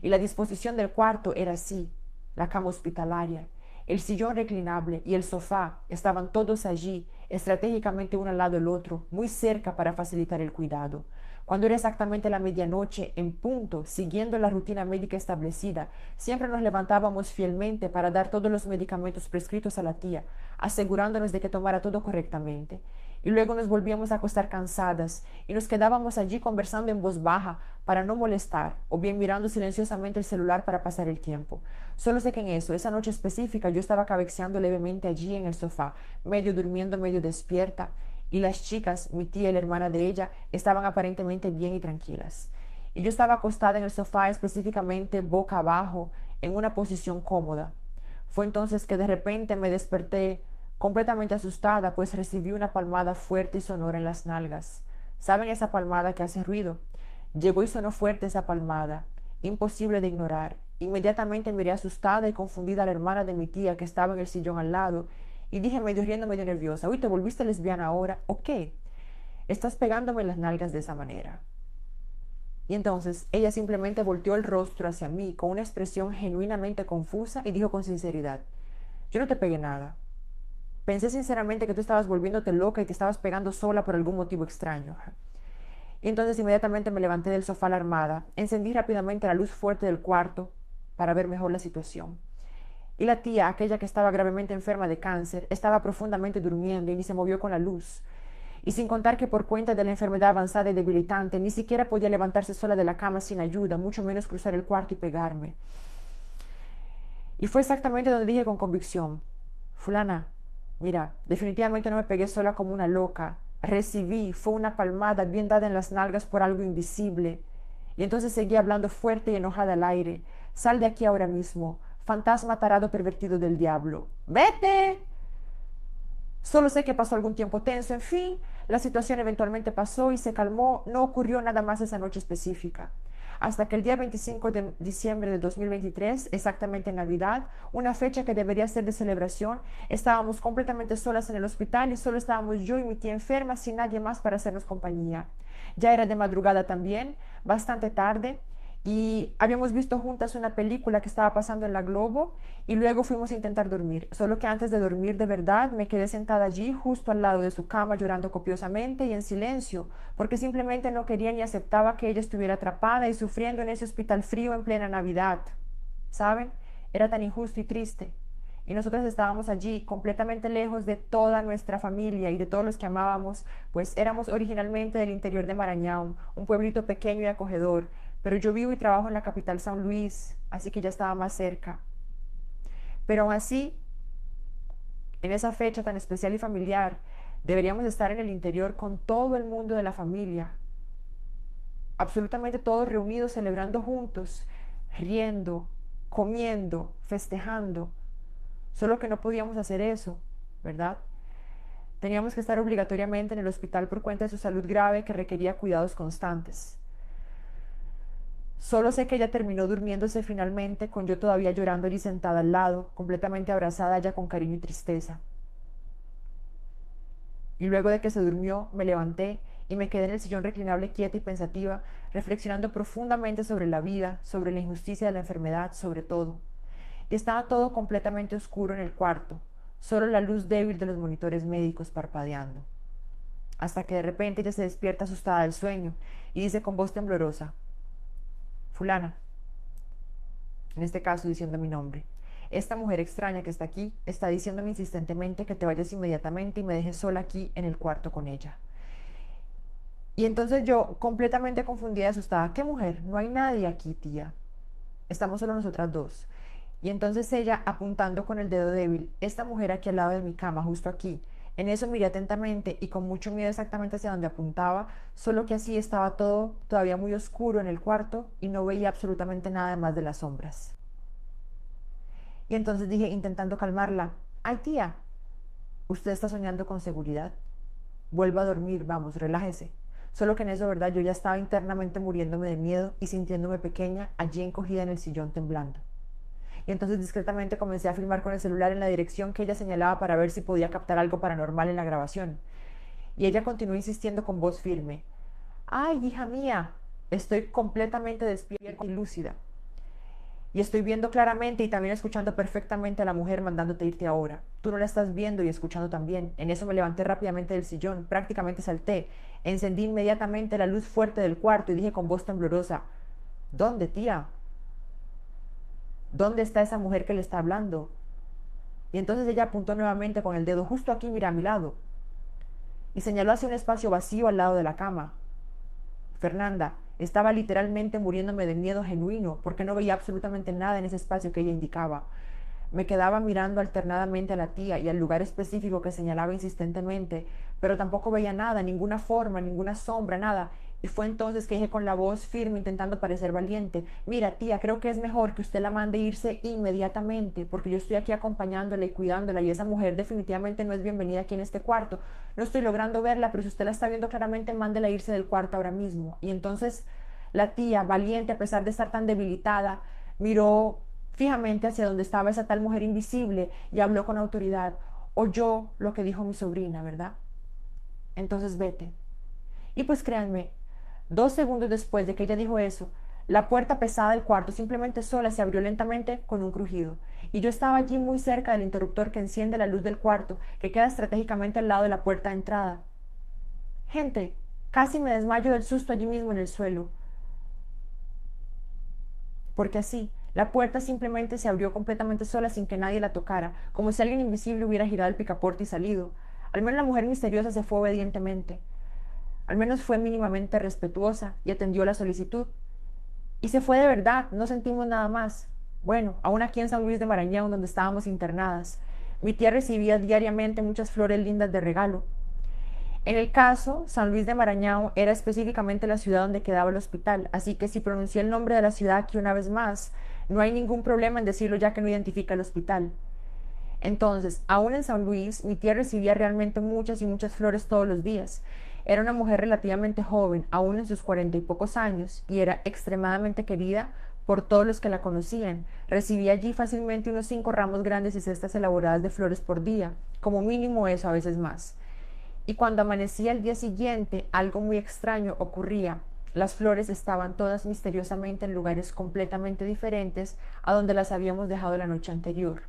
Y la disposición del cuarto era así: la cama hospitalaria, el sillón reclinable y el sofá estaban todos allí, estratégicamente uno al lado del otro, muy cerca para facilitar el cuidado. Cuando era exactamente la medianoche, en punto, siguiendo la rutina médica establecida, siempre nos levantábamos fielmente para dar todos los medicamentos prescritos a la tía, asegurándonos de que tomara todo correctamente. Y luego nos volvíamos a acostar cansadas y nos quedábamos allí conversando en voz baja para no molestar, o bien mirando silenciosamente el celular para pasar el tiempo. Solo sé que en eso, esa noche específica, yo estaba cabeceando levemente allí en el sofá, medio durmiendo, medio despierta, y las chicas, mi tía y la hermana de ella, estaban aparentemente bien y tranquilas. Y yo estaba acostada en el sofá, específicamente boca abajo, en una posición cómoda. Fue entonces que de repente me desperté completamente asustada, pues recibí una palmada fuerte y sonora en las nalgas. ¿Saben esa palmada que hace ruido? Llegó y sonó fuerte esa palmada, imposible de ignorar. Inmediatamente miré asustada y confundida a la hermana de mi tía, que estaba en el sillón al lado, y dije medio riendo, medio nerviosa: uy, ¿te volviste lesbiana ahora? ¿O qué? Estás pegándome las nalgas de esa manera. Y entonces ella simplemente volteó el rostro hacia mí con una expresión genuinamente confusa y dijo con sinceridad: yo no te pegué nada. Pensé sinceramente que tú estabas volviéndote loca y te estabas pegando sola por algún motivo extraño. Y entonces inmediatamente me levanté del sofá alarmada, encendí rápidamente la luz fuerte del cuarto para ver mejor la situación. Y la tía, aquella que estaba gravemente enferma de cáncer, estaba profundamente durmiendo y ni se movió con la luz. Y sin contar que por cuenta de la enfermedad avanzada y debilitante, ni siquiera podía levantarse sola de la cama sin ayuda, mucho menos cruzar el cuarto y pegarme. Y fue exactamente donde dije con convicción: fulana, mira, definitivamente no me pegué sola como una loca. Recibí, fue una palmada bien dada en las nalgas por algo invisible. Y entonces seguí hablando fuerte y enojada al aire: sal de aquí ahora mismo, fantasma tarado pervertido del diablo. ¡Vete! Solo sé que pasó algún tiempo tenso. En fin, la situación eventualmente pasó y se calmó. No ocurrió nada más esa noche específica. Hasta que el día 25 de diciembre de 2023, exactamente en Navidad, una fecha que debería ser de celebración, estábamos completamente solas en el hospital y solo estábamos yo y mi tía enferma, sin nadie más para hacernos compañía. Ya era de madrugada también, bastante tarde, y habíamos visto juntas una película que estaba pasando en la Globo y luego fuimos a intentar dormir. Solo que antes de dormir de verdad me quedé sentada allí justo al lado de su cama llorando copiosamente y en silencio, porque simplemente no quería ni aceptaba que ella estuviera atrapada y sufriendo en ese hospital frío en plena Navidad. ¿Saben? Era tan injusto y triste. Y nosotros estábamos allí completamente lejos de toda nuestra familia y de todos los que amábamos, pues éramos originalmente del interior de Marañón, un pueblito pequeño y acogedor, pero yo vivo y trabajo en la capital San Luis, así que ya estaba más cerca. Pero aún así, en esa fecha tan especial y familiar, deberíamos estar en el interior con todo el mundo de la familia, absolutamente todos reunidos, celebrando juntos, riendo, comiendo, festejando. Solo que no podíamos hacer eso, ¿verdad? Teníamos que estar obligatoriamente en el hospital por cuenta de su salud grave que requería cuidados constantes. Solo sé que ella terminó durmiéndose finalmente, con yo todavía llorando allí sentada al lado, completamente abrazada ya con cariño y tristeza. Y luego de que se durmió, me levanté y me quedé en el sillón reclinable quieta y pensativa, reflexionando profundamente sobre la vida, sobre la injusticia de la enfermedad, sobre todo. Y estaba todo completamente oscuro en el cuarto, solo la luz débil de los monitores médicos parpadeando. Hasta que de repente ella se despierta asustada del sueño y dice con voz temblorosa: fulana, en este caso diciendo mi nombre. Esta mujer extraña que está aquí está diciéndome insistentemente que te vayas inmediatamente y me dejes sola aquí en el cuarto con ella. Y entonces yo, completamente confundida y asustada: ¿qué mujer? No hay nadie aquí, tía. Estamos solo nosotras dos. Y entonces ella, apuntando con el dedo débil: esta mujer aquí al lado de mi cama, justo aquí. En eso miré atentamente y con mucho miedo exactamente hacia donde apuntaba, solo que así estaba todo todavía muy oscuro en el cuarto y no veía absolutamente nada más de las sombras. Y entonces dije, intentando calmarla: ay, tía, usted está soñando con seguridad. Vuelva a dormir, vamos, relájese. Solo que en eso, verdad, yo ya estaba internamente muriéndome de miedo y sintiéndome pequeña, allí encogida en el sillón temblando. Y entonces discretamente comencé a filmar con el celular en la dirección que ella señalaba para ver si podía captar algo paranormal en la grabación. Y ella continuó insistiendo con voz firme: ay, hija mía, estoy completamente despierta y lúcida. Y estoy viendo claramente y también escuchando perfectamente a la mujer mandándote irte ahora. Tú no la estás viendo y escuchando también. En eso me levanté rápidamente del sillón, prácticamente salté. Encendí inmediatamente la luz fuerte del cuarto y dije con voz temblorosa: ¿dónde, tía? ¿Dónde está esa mujer que le está hablando? Y entonces ella apuntó nuevamente con el dedo: justo aquí, mira, a mi lado. Y señaló hacia un espacio vacío al lado de la cama. Fernanda, estaba literalmente muriéndome de miedo genuino porque no veía absolutamente nada en ese espacio que ella indicaba. Me quedaba mirando alternadamente a la tía y al lugar específico que señalaba insistentemente, pero tampoco veía nada, ninguna forma, ninguna sombra, nada. Y fue entonces que dije con la voz firme, intentando parecer valiente: mira, tía, creo que es mejor que usted la mande irse inmediatamente, porque yo estoy aquí acompañándola y cuidándola, y esa mujer definitivamente no es bienvenida aquí en este cuarto. No estoy logrando verla, pero si usted la está viendo claramente, mándela irse del cuarto ahora mismo. Y entonces la tía, valiente a pesar de estar tan debilitada, miró fijamente hacia donde estaba esa tal mujer invisible y habló con autoridad. Oyó lo que dijo mi sobrina, ¿verdad? Entonces vete. Y pues créanme, 2 segundos después de que ella dijo eso, la puerta pesada del cuarto simplemente sola se abrió lentamente con un crujido. Y yo estaba allí muy cerca del interruptor que enciende la luz del cuarto, que queda estratégicamente al lado de la puerta de entrada. Gente, casi me desmayo del susto allí mismo en el suelo. Porque así, la puerta simplemente se abrió completamente sola sin que nadie la tocara, como si alguien invisible hubiera girado el picaporte y salido. Al menos la mujer misteriosa se fue obedientemente. Al menos fue mínimamente respetuosa y atendió la solicitud. Y se fue de verdad, no sentimos nada más. Bueno, aún aquí en San Luis de Marañón, donde estábamos internadas, mi tía recibía diariamente muchas flores lindas de regalo. En el caso, San Luis de Marañón era específicamente la ciudad donde quedaba el hospital, así que si pronuncié el nombre de la ciudad aquí una vez más, no hay ningún problema en decirlo ya que no identifica el hospital. Entonces, aún en San Luis, mi tía recibía realmente muchas y muchas flores todos los días. Era una mujer relativamente joven, aún en sus 40 y pocos años, y era extremadamente querida por todos los que la conocían. Recibía allí fácilmente unos 5 ramos grandes y cestas elaboradas de flores por día, como mínimo eso, a veces más. Y cuando amanecía el día siguiente, algo muy extraño ocurría. Las flores estaban todas misteriosamente en lugares completamente diferentes a donde las habíamos dejado la noche anterior.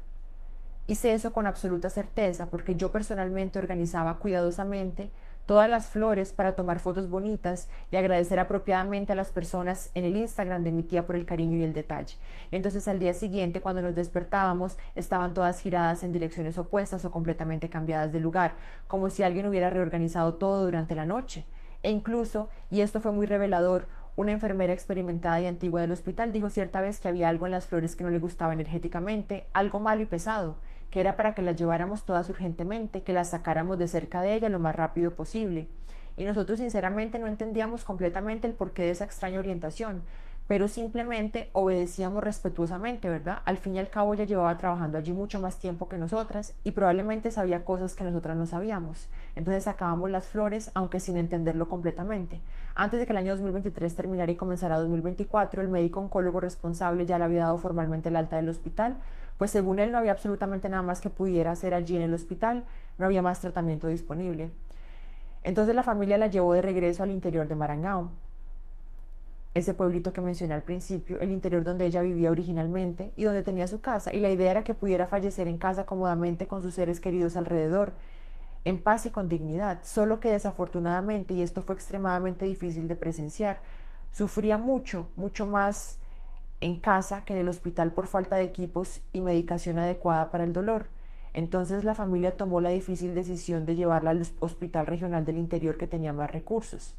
Hice eso con absoluta certeza porque yo personalmente organizaba cuidadosamente todas las flores para tomar fotos bonitas y agradecer apropiadamente a las personas en el Instagram de mi tía por el cariño y el detalle. Entonces al día siguiente, cuando nos despertábamos, estaban todas giradas en direcciones opuestas o completamente cambiadas de lugar, como si alguien hubiera reorganizado todo durante la noche. E incluso, y esto fue muy revelador, Una enfermera experimentada y antigua del hospital dijo cierta vez que había algo en las flores que no le gustaba energéticamente, algo malo y pesado, que era para que las lleváramos todas urgentemente, que las sacáramos de cerca de ella lo más rápido posible. Y nosotros sinceramente no entendíamos completamente el porqué de esa extraña orientación, pero simplemente obedecíamos respetuosamente, ¿verdad? Al fin y al cabo ella llevaba trabajando allí mucho más tiempo que nosotras y probablemente sabía cosas que nosotras no sabíamos. Entonces sacábamos las flores, aunque sin entenderlo completamente. Antes de que el año 2023 terminara y comenzara 2024, el médico oncólogo responsable ya le había dado formalmente el alta del hospital, pues según él no había absolutamente nada más que pudiera hacer allí en el hospital, no había más tratamiento disponible. Entonces la familia la llevó de regreso al interior de Maranhão, ese pueblito que mencioné al principio, el interior donde ella vivía originalmente y donde tenía su casa, y la idea era que pudiera fallecer en casa cómodamente con sus seres queridos alrededor, en paz y con dignidad, solo que desafortunadamente, y esto fue extremadamente difícil de presenciar, sufría mucho, mucho más en casa que en el hospital por falta de equipos y medicación adecuada para el dolor. Entonces la familia tomó la difícil decisión de llevarla al hospital regional del interior que tenía más recursos.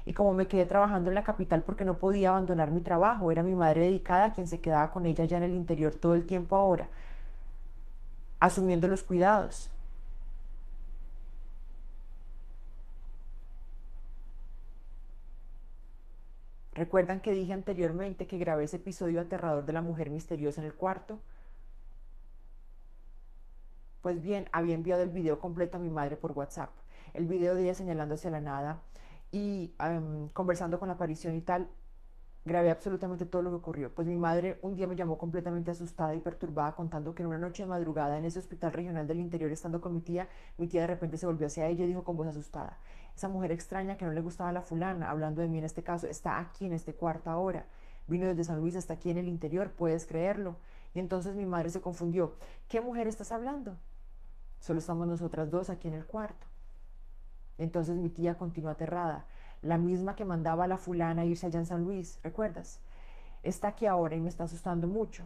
Y como me quedé trabajando en la capital porque no podía abandonar mi trabajo, era mi madre dedicada quien se quedaba con ella ya en el interior todo el tiempo ahora, asumiendo los cuidados. ¿Recuerdan que dije anteriormente que grabé ese episodio aterrador de la mujer misteriosa en el cuarto? Pues bien, había enviado el video completo a mi madre por WhatsApp. El video de ella señalando hacia la nada y conversando con la aparición y tal. Grabé absolutamente todo lo que ocurrió. Pues mi madre un día me llamó completamente asustada y perturbada contando que en una noche de madrugada en ese hospital regional del interior estando con mi tía de repente se volvió hacia ella y dijo con voz asustada, esa mujer extraña que no le gustaba a la fulana, hablando de mí en este caso, está aquí en este cuarto ahora. Vino desde San Luis hasta aquí en el interior, ¿puedes creerlo? Y entonces mi madre se confundió. ¿Qué mujer estás hablando? Solo estamos nosotras dos aquí en el cuarto. Entonces mi tía continuó aterrada, la misma que mandaba a la fulana a irse allá en San Luis, ¿recuerdas? Está aquí ahora y me está asustando mucho.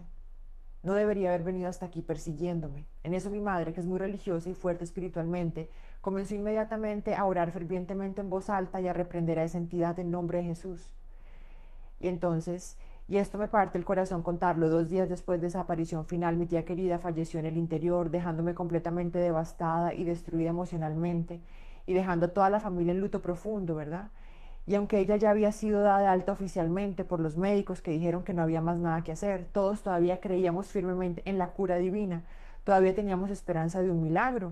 No debería haber venido hasta aquí persiguiéndome. En eso mi madre, que es muy religiosa y fuerte espiritualmente, comenzó inmediatamente a orar fervientemente en voz alta y a reprender a esa entidad en nombre de Jesús. Y entonces, y esto me parte el corazón contarlo, 2 días después de esa aparición final, mi tía querida falleció en el interior, dejándome completamente devastada y destruida emocionalmente, y dejando a toda la familia en luto profundo, ¿verdad? Y aunque ella ya había sido dada de alta oficialmente por los médicos que dijeron que no había más nada que hacer, todos todavía creíamos firmemente en la cura divina, todavía teníamos esperanza de un milagro.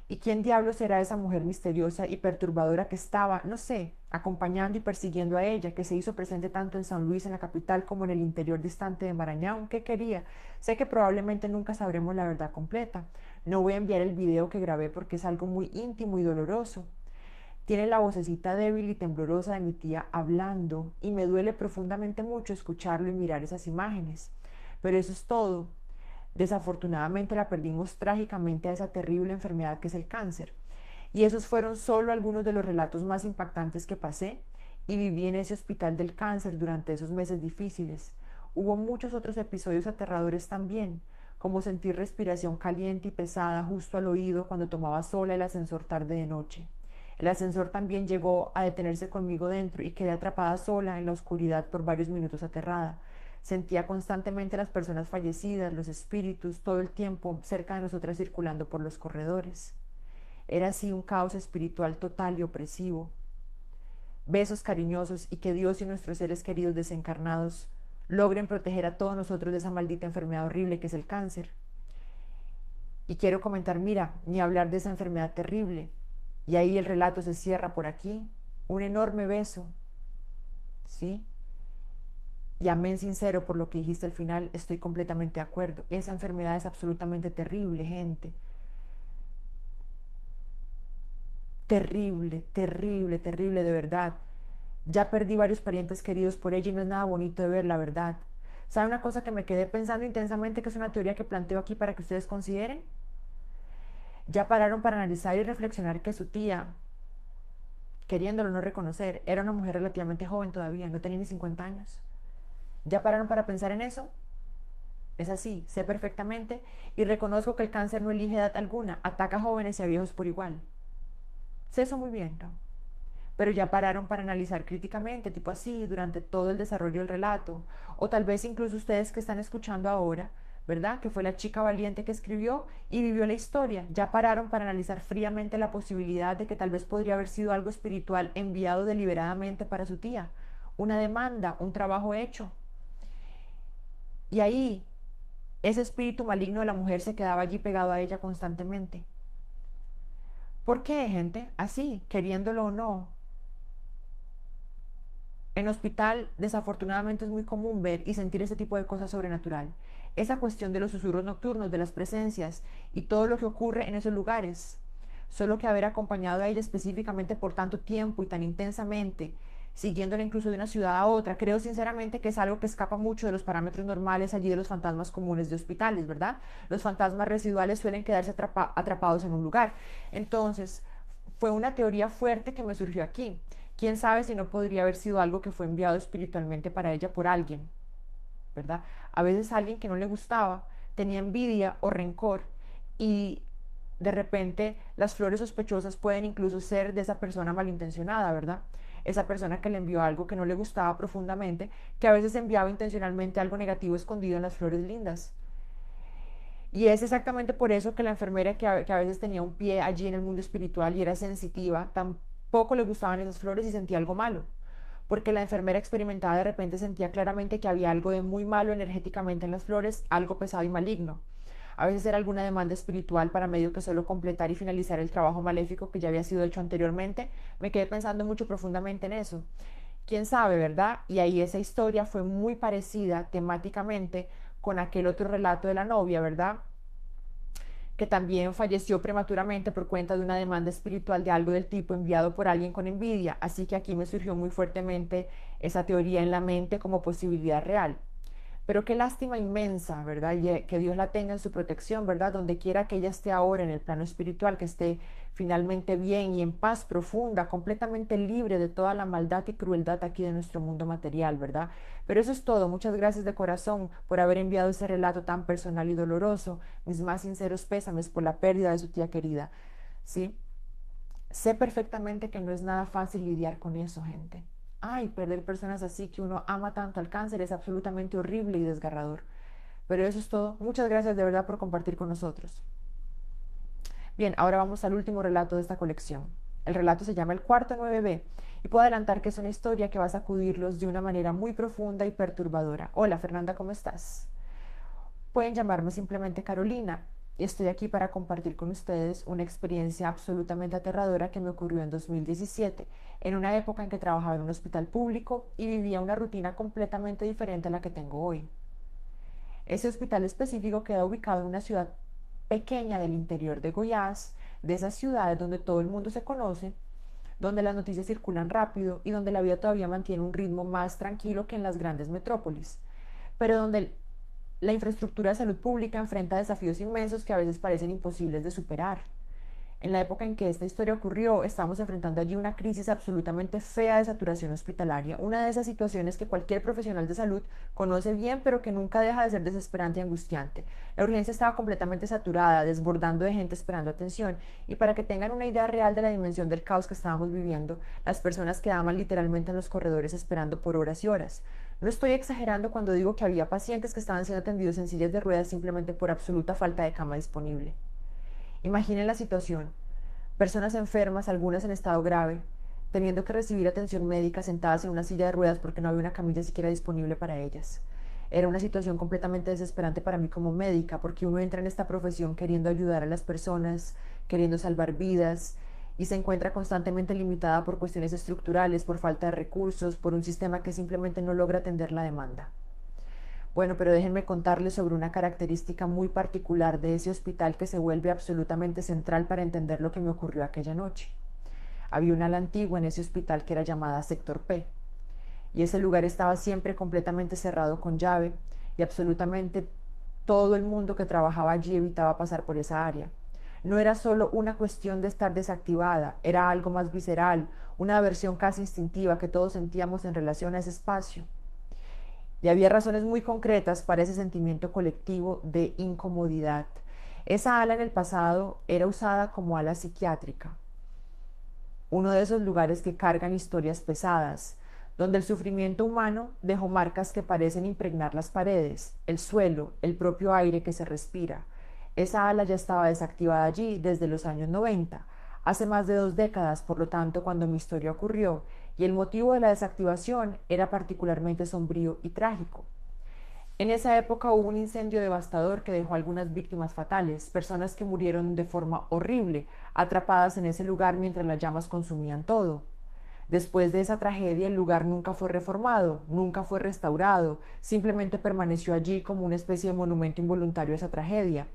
¿Y quién diablos era esa mujer misteriosa y perturbadora que estaba, no sé, acompañando y persiguiendo a ella, que se hizo presente tanto en San Luis, en la capital, como en el interior distante de Maranhão? ¿Qué quería? Sé que probablemente nunca sabremos la verdad completa. No voy a enviar el video que grabé porque es algo muy íntimo y doloroso. Tiene la vocecita débil y temblorosa de mi tía hablando y me duele profundamente mucho escucharlo y mirar esas imágenes. Pero eso es todo. Desafortunadamente la perdimos trágicamente a esa terrible enfermedad que es el cáncer. Y esos fueron solo algunos de los relatos más impactantes que pasé y viví en ese hospital del cáncer durante esos meses difíciles. Hubo muchos otros episodios aterradores también, como sentir respiración caliente y pesada justo al oído cuando tomaba sola el ascensor tarde de noche. El ascensor también llegó a detenerse conmigo dentro y quedé atrapada sola en la oscuridad por varios minutos aterrada. Sentía constantemente las personas fallecidas, los espíritus, todo el tiempo cerca de nosotras circulando por los corredores. Era así un caos espiritual total y opresivo. Besos cariñosos y que Dios y nuestros seres queridos desencarnados logren proteger a todos nosotros de esa maldita enfermedad horrible que es el cáncer. Y quiero comentar, mira, ni hablar de esa enfermedad terrible. Y ahí el relato se cierra por aquí. Un enorme beso, ¿sí? Y amén sincero por lo que dijiste al final, estoy completamente de acuerdo. Esa enfermedad es absolutamente terrible, gente. Terrible, terrible, terrible, de verdad. Ya perdí varios parientes queridos por ella y no es nada bonito de ver, la verdad. ¿Sabe una cosa que me quedé pensando intensamente, que es una teoría que planteo aquí para que ustedes consideren? Ya pararon para analizar y reflexionar que su tía, queriéndolo no reconocer, era una mujer relativamente joven todavía, no tenía ni 50 años. ¿Ya pararon para pensar en eso? Es así, sé perfectamente y reconozco que el cáncer no elige edad alguna, ataca a jóvenes y a viejos por igual. Sé eso muy bien, ¿no? pero ya pararon para analizar críticamente, tipo así, durante todo el desarrollo del relato. O tal vez incluso ustedes que están escuchando ahora, ¿verdad? Que fue la chica valiente que escribió y vivió la historia. Ya pararon para analizar fríamente la posibilidad de que tal vez podría haber sido algo espiritual enviado deliberadamente para su tía, una demanda, un trabajo hecho. Y ahí ese espíritu maligno de la mujer se quedaba allí pegado a ella constantemente. ¿Por qué, gente? Así, queriéndolo o no. En hospital, desafortunadamente, es muy común ver y sentir ese tipo de cosas sobrenatural. Esa cuestión de los susurros nocturnos, de las presencias y todo lo que ocurre en esos lugares. Solo que haber acompañado a ella específicamente por tanto tiempo y tan intensamente, siguiéndola incluso de una ciudad a otra, creo sinceramente que es algo que escapa mucho de los parámetros normales allí de los fantasmas comunes de hospitales, ¿verdad? Los fantasmas residuales suelen quedarse atrapados en un lugar. Entonces, fue una teoría fuerte que me surgió aquí. Quién sabe si no podría haber sido algo que fue enviado espiritualmente para ella por alguien, ¿verdad? A veces alguien que no le gustaba tenía envidia o rencor y de repente las flores sospechosas pueden incluso ser de esa persona malintencionada, ¿verdad? Esa persona que le envió algo que no le gustaba profundamente, que a veces enviaba intencionalmente algo negativo escondido en las flores lindas. Y es exactamente por eso que la enfermera que a veces tenía un pie allí en el mundo espiritual y era sensitiva, tampoco le gustaban esas flores y sentía algo malo. Porque la enfermera experimentada de repente sentía claramente que había algo de muy malo energéticamente en las flores, algo pesado y maligno. A veces era alguna demanda espiritual para medio que solo completar y finalizar el trabajo maléfico que ya había sido hecho anteriormente. Me quedé pensando mucho profundamente en eso. Quién sabe, ¿verdad? Y ahí esa historia fue muy parecida temáticamente con aquel otro relato de la novia, ¿verdad? Que también falleció prematuramente por cuenta de una demanda espiritual de algo del tipo enviado por alguien con envidia. Así que aquí me surgió muy fuertemente esa teoría en la mente como posibilidad real. Pero qué lástima inmensa, ¿verdad? Y que Dios la tenga en su protección, ¿verdad? Donde quiera que ella esté ahora en el plano espiritual, que esté finalmente bien y en paz profunda, completamente libre de toda la maldad y crueldad aquí de nuestro mundo material, ¿verdad? Pero eso es todo. Muchas gracias de corazón por haber enviado ese relato tan personal y doloroso. Mis más sinceros pésames por la pérdida de su tía querida, ¿sí? Sé perfectamente que no es nada fácil lidiar con eso, gente. Ay, perder personas así que uno ama tanto al cáncer es absolutamente horrible y desgarrador. Pero eso es todo. Muchas gracias de verdad por compartir con nosotros. Bien, ahora vamos al último relato de esta colección. El relato se llama El cuarto 9B y puedo adelantar que es una historia que va a sacudirlos de una manera muy profunda y perturbadora. Hola Fernanda, ¿cómo estás? Pueden llamarme simplemente Carolina y estoy aquí para compartir con ustedes una experiencia absolutamente aterradora que me ocurrió en 2017, en una época en que trabajaba en un hospital público y vivía una rutina completamente diferente a la que tengo hoy. Ese hospital específico queda ubicado en una ciudad pequeña del interior de Goiás, de esas ciudades donde todo el mundo se conoce, donde las noticias circulan rápido y donde la vida todavía mantiene un ritmo más tranquilo que en las grandes metrópolis, pero donde la infraestructura de salud pública enfrenta desafíos inmensos que a veces parecen imposibles de superar. En la época en que esta historia ocurrió, estábamos enfrentando allí una crisis absolutamente fea de saturación hospitalaria, una de esas situaciones que cualquier profesional de salud conoce bien, pero que nunca deja de ser desesperante y angustiante. La urgencia estaba completamente saturada, desbordando de gente esperando atención, y para que tengan una idea real de la dimensión del caos que estábamos viviendo, las personas quedaban literalmente en los corredores esperando por horas y horas. No estoy exagerando cuando digo que había pacientes que estaban siendo atendidos en sillas de ruedas simplemente por absoluta falta de cama disponible. Imaginen la situación. Personas enfermas, algunas en estado grave, teniendo que recibir atención médica sentadas en una silla de ruedas porque no había una camilla siquiera disponible para ellas. Era una situación completamente desesperante para mí como médica, porque uno entra en esta profesión queriendo ayudar a las personas, queriendo salvar vidas, y se encuentra constantemente limitada por cuestiones estructurales, por falta de recursos, por un sistema que simplemente no logra atender la demanda. Bueno, pero déjenme contarles sobre una característica muy particular de ese hospital que se vuelve absolutamente central para entender lo que me ocurrió aquella noche. Había una ala antigua en ese hospital que era llamada Sector P, y ese lugar estaba siempre completamente cerrado con llave y absolutamente todo el mundo que trabajaba allí evitaba pasar por esa área. No era solo una cuestión de estar desactivada, era algo más visceral, una aversión casi instintiva que todos sentíamos en relación a ese espacio. Y había razones muy concretas para ese sentimiento colectivo de incomodidad. Esa ala en el pasado era usada como ala psiquiátrica. uno de esos lugares que cargan historias pesadas, donde el sufrimiento humano dejó marcas que parecen impregnar las paredes, el suelo, el propio aire que se respira. Esa ala ya estaba desactivada allí desde los años 90, hace más de 2 décadas, por lo tanto, cuando mi historia ocurrió, y el motivo de la desactivación era particularmente sombrío y trágico. En esa época hubo un incendio devastador que dejó algunas víctimas fatales, personas que murieron de forma horrible, atrapadas en ese lugar mientras las llamas consumían todo. Después de esa tragedia, el lugar nunca fue reformado, nunca fue restaurado, simplemente permaneció allí como una especie de monumento involuntario a esa tragedia.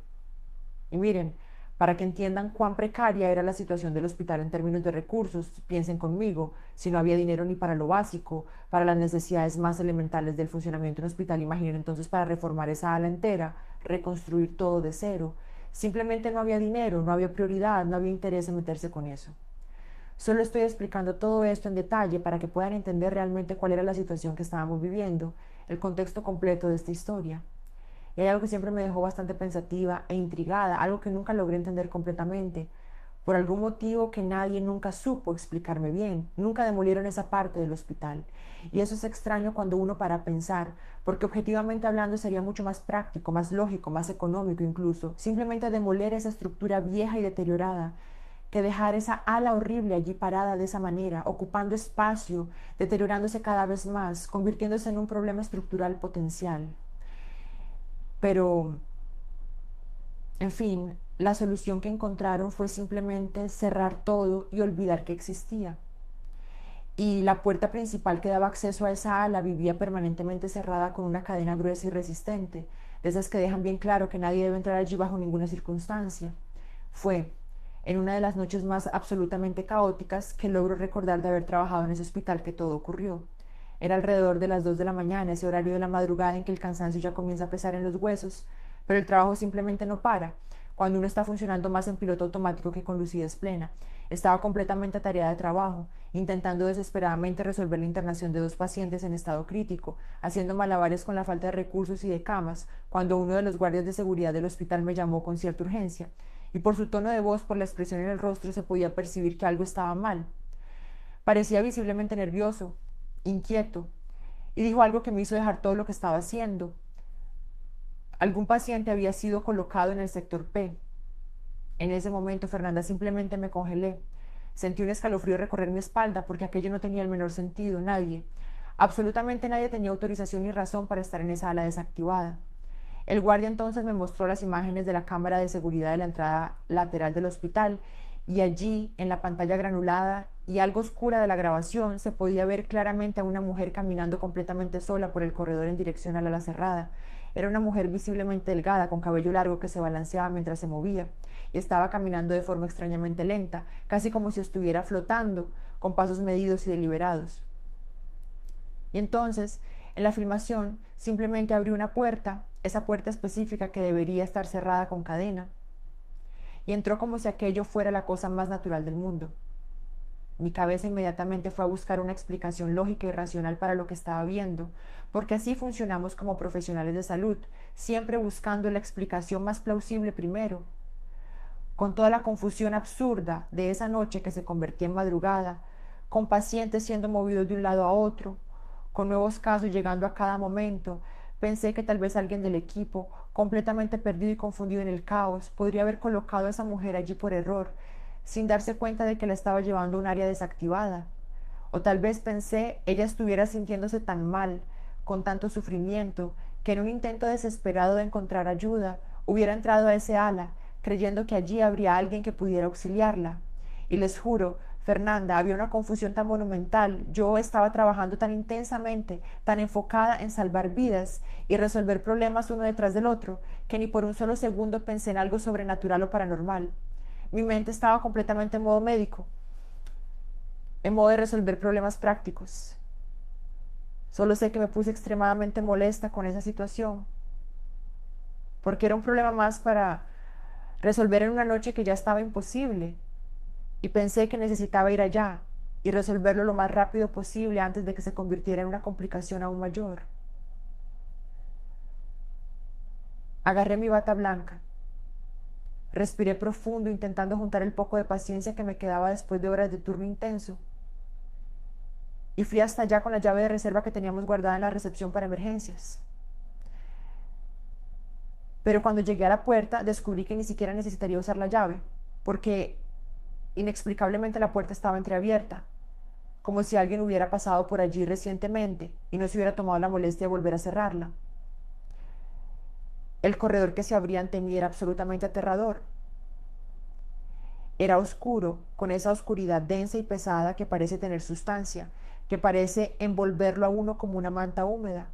Y miren, para que entiendan cuán precaria era la situación del hospital en términos de recursos, piensen conmigo, si no había dinero ni para lo básico, para las necesidades más elementales del funcionamiento de un hospital, imaginen entonces para reformar esa ala entera, reconstruir todo de cero. Simplemente no había dinero, no había prioridad, no había interés en meterse con eso. Solo estoy explicando todo esto en detalle para que puedan entender realmente cuál era la situación que estábamos viviendo, el contexto completo de esta historia. Y hay algo que siempre me dejó bastante pensativa e intrigada, algo que nunca logré entender completamente. Por algún motivo que nadie nunca supo explicarme bien, nunca demolieron esa parte del hospital. Y eso es extraño cuando uno para a pensar, porque objetivamente hablando sería mucho más práctico, más lógico, más económico incluso, simplemente demoler esa estructura vieja y deteriorada, que dejar esa ala horrible allí parada de esa manera, ocupando espacio, deteriorándose cada vez más, convirtiéndose en un problema estructural potencial. Pero en fin, la solución que encontraron fue simplemente cerrar todo y olvidar que existía. Y la puerta principal que daba acceso a esa ala vivía permanentemente cerrada con una cadena gruesa y resistente, de esas que dejan bien claro que nadie debe entrar allí bajo ninguna circunstancia. Fue en una de las noches más absolutamente caóticas que logro recordar de haber trabajado en ese hospital que todo ocurrió. Era alrededor de las 2 de la mañana, ese horario de la madrugada en que el cansancio ya comienza a pesar en los huesos, pero el trabajo simplemente no para, cuando uno está funcionando más en piloto automático que con lucidez plena. Estaba completamente atareada de trabajo, intentando desesperadamente resolver la internación de 2 pacientes en estado crítico, haciendo malabares con la falta de recursos y de camas, cuando uno de los guardias de seguridad del hospital me llamó con cierta urgencia, y por su tono de voz, por la expresión en el rostro, se podía percibir que algo estaba mal. Parecía visiblemente nervioso, inquieto, y dijo algo que me hizo dejar todo lo que estaba haciendo. Algún paciente había sido colocado en el sector P. En ese momento, Fernanda, simplemente me congelé. Sentí un escalofrío recorrer mi espalda porque aquello no tenía el menor sentido. Nadie, absolutamente nadie tenía autorización ni razón para estar en esa ala desactivada. El guardia entonces me mostró las imágenes de la cámara de seguridad de la entrada lateral del hospital y allí, en la pantalla granulada y algo oscura de la grabación, se podía ver claramente a una mujer caminando completamente sola por el corredor en dirección al ala cerrada. Era una mujer visiblemente delgada, con cabello largo que se balanceaba mientras se movía, y estaba caminando de forma extrañamente lenta, casi como si estuviera flotando, con pasos medidos y deliberados. Y entonces, en la filmación, simplemente abrió una puerta, esa puerta específica que debería estar cerrada con cadena, y entró como si aquello fuera la cosa más natural del mundo. Mi cabeza inmediatamente fue a buscar una explicación lógica y racional para lo que estaba viendo, porque así funcionamos como profesionales de salud, siempre buscando la explicación más plausible primero. Con toda la confusión absurda de esa noche que se convertía en madrugada, con pacientes siendo movidos de un lado a otro, con nuevos casos llegando a cada momento, pensé que tal vez alguien del equipo, completamente perdido y confundido en el caos, podría haber colocado a esa mujer allí por error, sin darse cuenta de que la estaba llevando a un área desactivada. O tal vez pensé ella estuviera sintiéndose tan mal, con tanto sufrimiento, que en un intento desesperado de encontrar ayuda, hubiera entrado a ese ala, creyendo que allí habría alguien que pudiera auxiliarla. Y les juro, Fernanda, había una confusión tan monumental. Yo estaba trabajando tan intensamente, tan enfocada en salvar vidas y resolver problemas uno detrás del otro, que ni por un solo segundo pensé en algo sobrenatural o paranormal. Mi mente estaba completamente en modo médico, en modo de resolver problemas prácticos. Solo sé que me puse extremadamente molesta con esa situación, porque era un problema más para resolver en una noche que ya estaba imposible, y pensé que necesitaba ir allá y resolverlo lo más rápido posible antes de que se convirtiera en una complicación aún mayor. Agarré mi bata blanca, Respiré profundo, intentando juntar el poco de paciencia que me quedaba después de horas de turno intenso. Y fui hasta allá con la llave de reserva que teníamos guardada en la recepción para emergencias. Pero cuando llegué a la puerta, descubrí que ni siquiera necesitaría usar la llave, porque inexplicablemente la puerta estaba entreabierta, como si alguien hubiera pasado por allí recientemente y no se hubiera tomado la molestia de volver a cerrarla. El corredor que se abría ante mí era absolutamente aterrador. Era oscuro, con esa oscuridad densa y pesada que parece tener sustancia, que parece envolverlo a uno como una manta húmeda.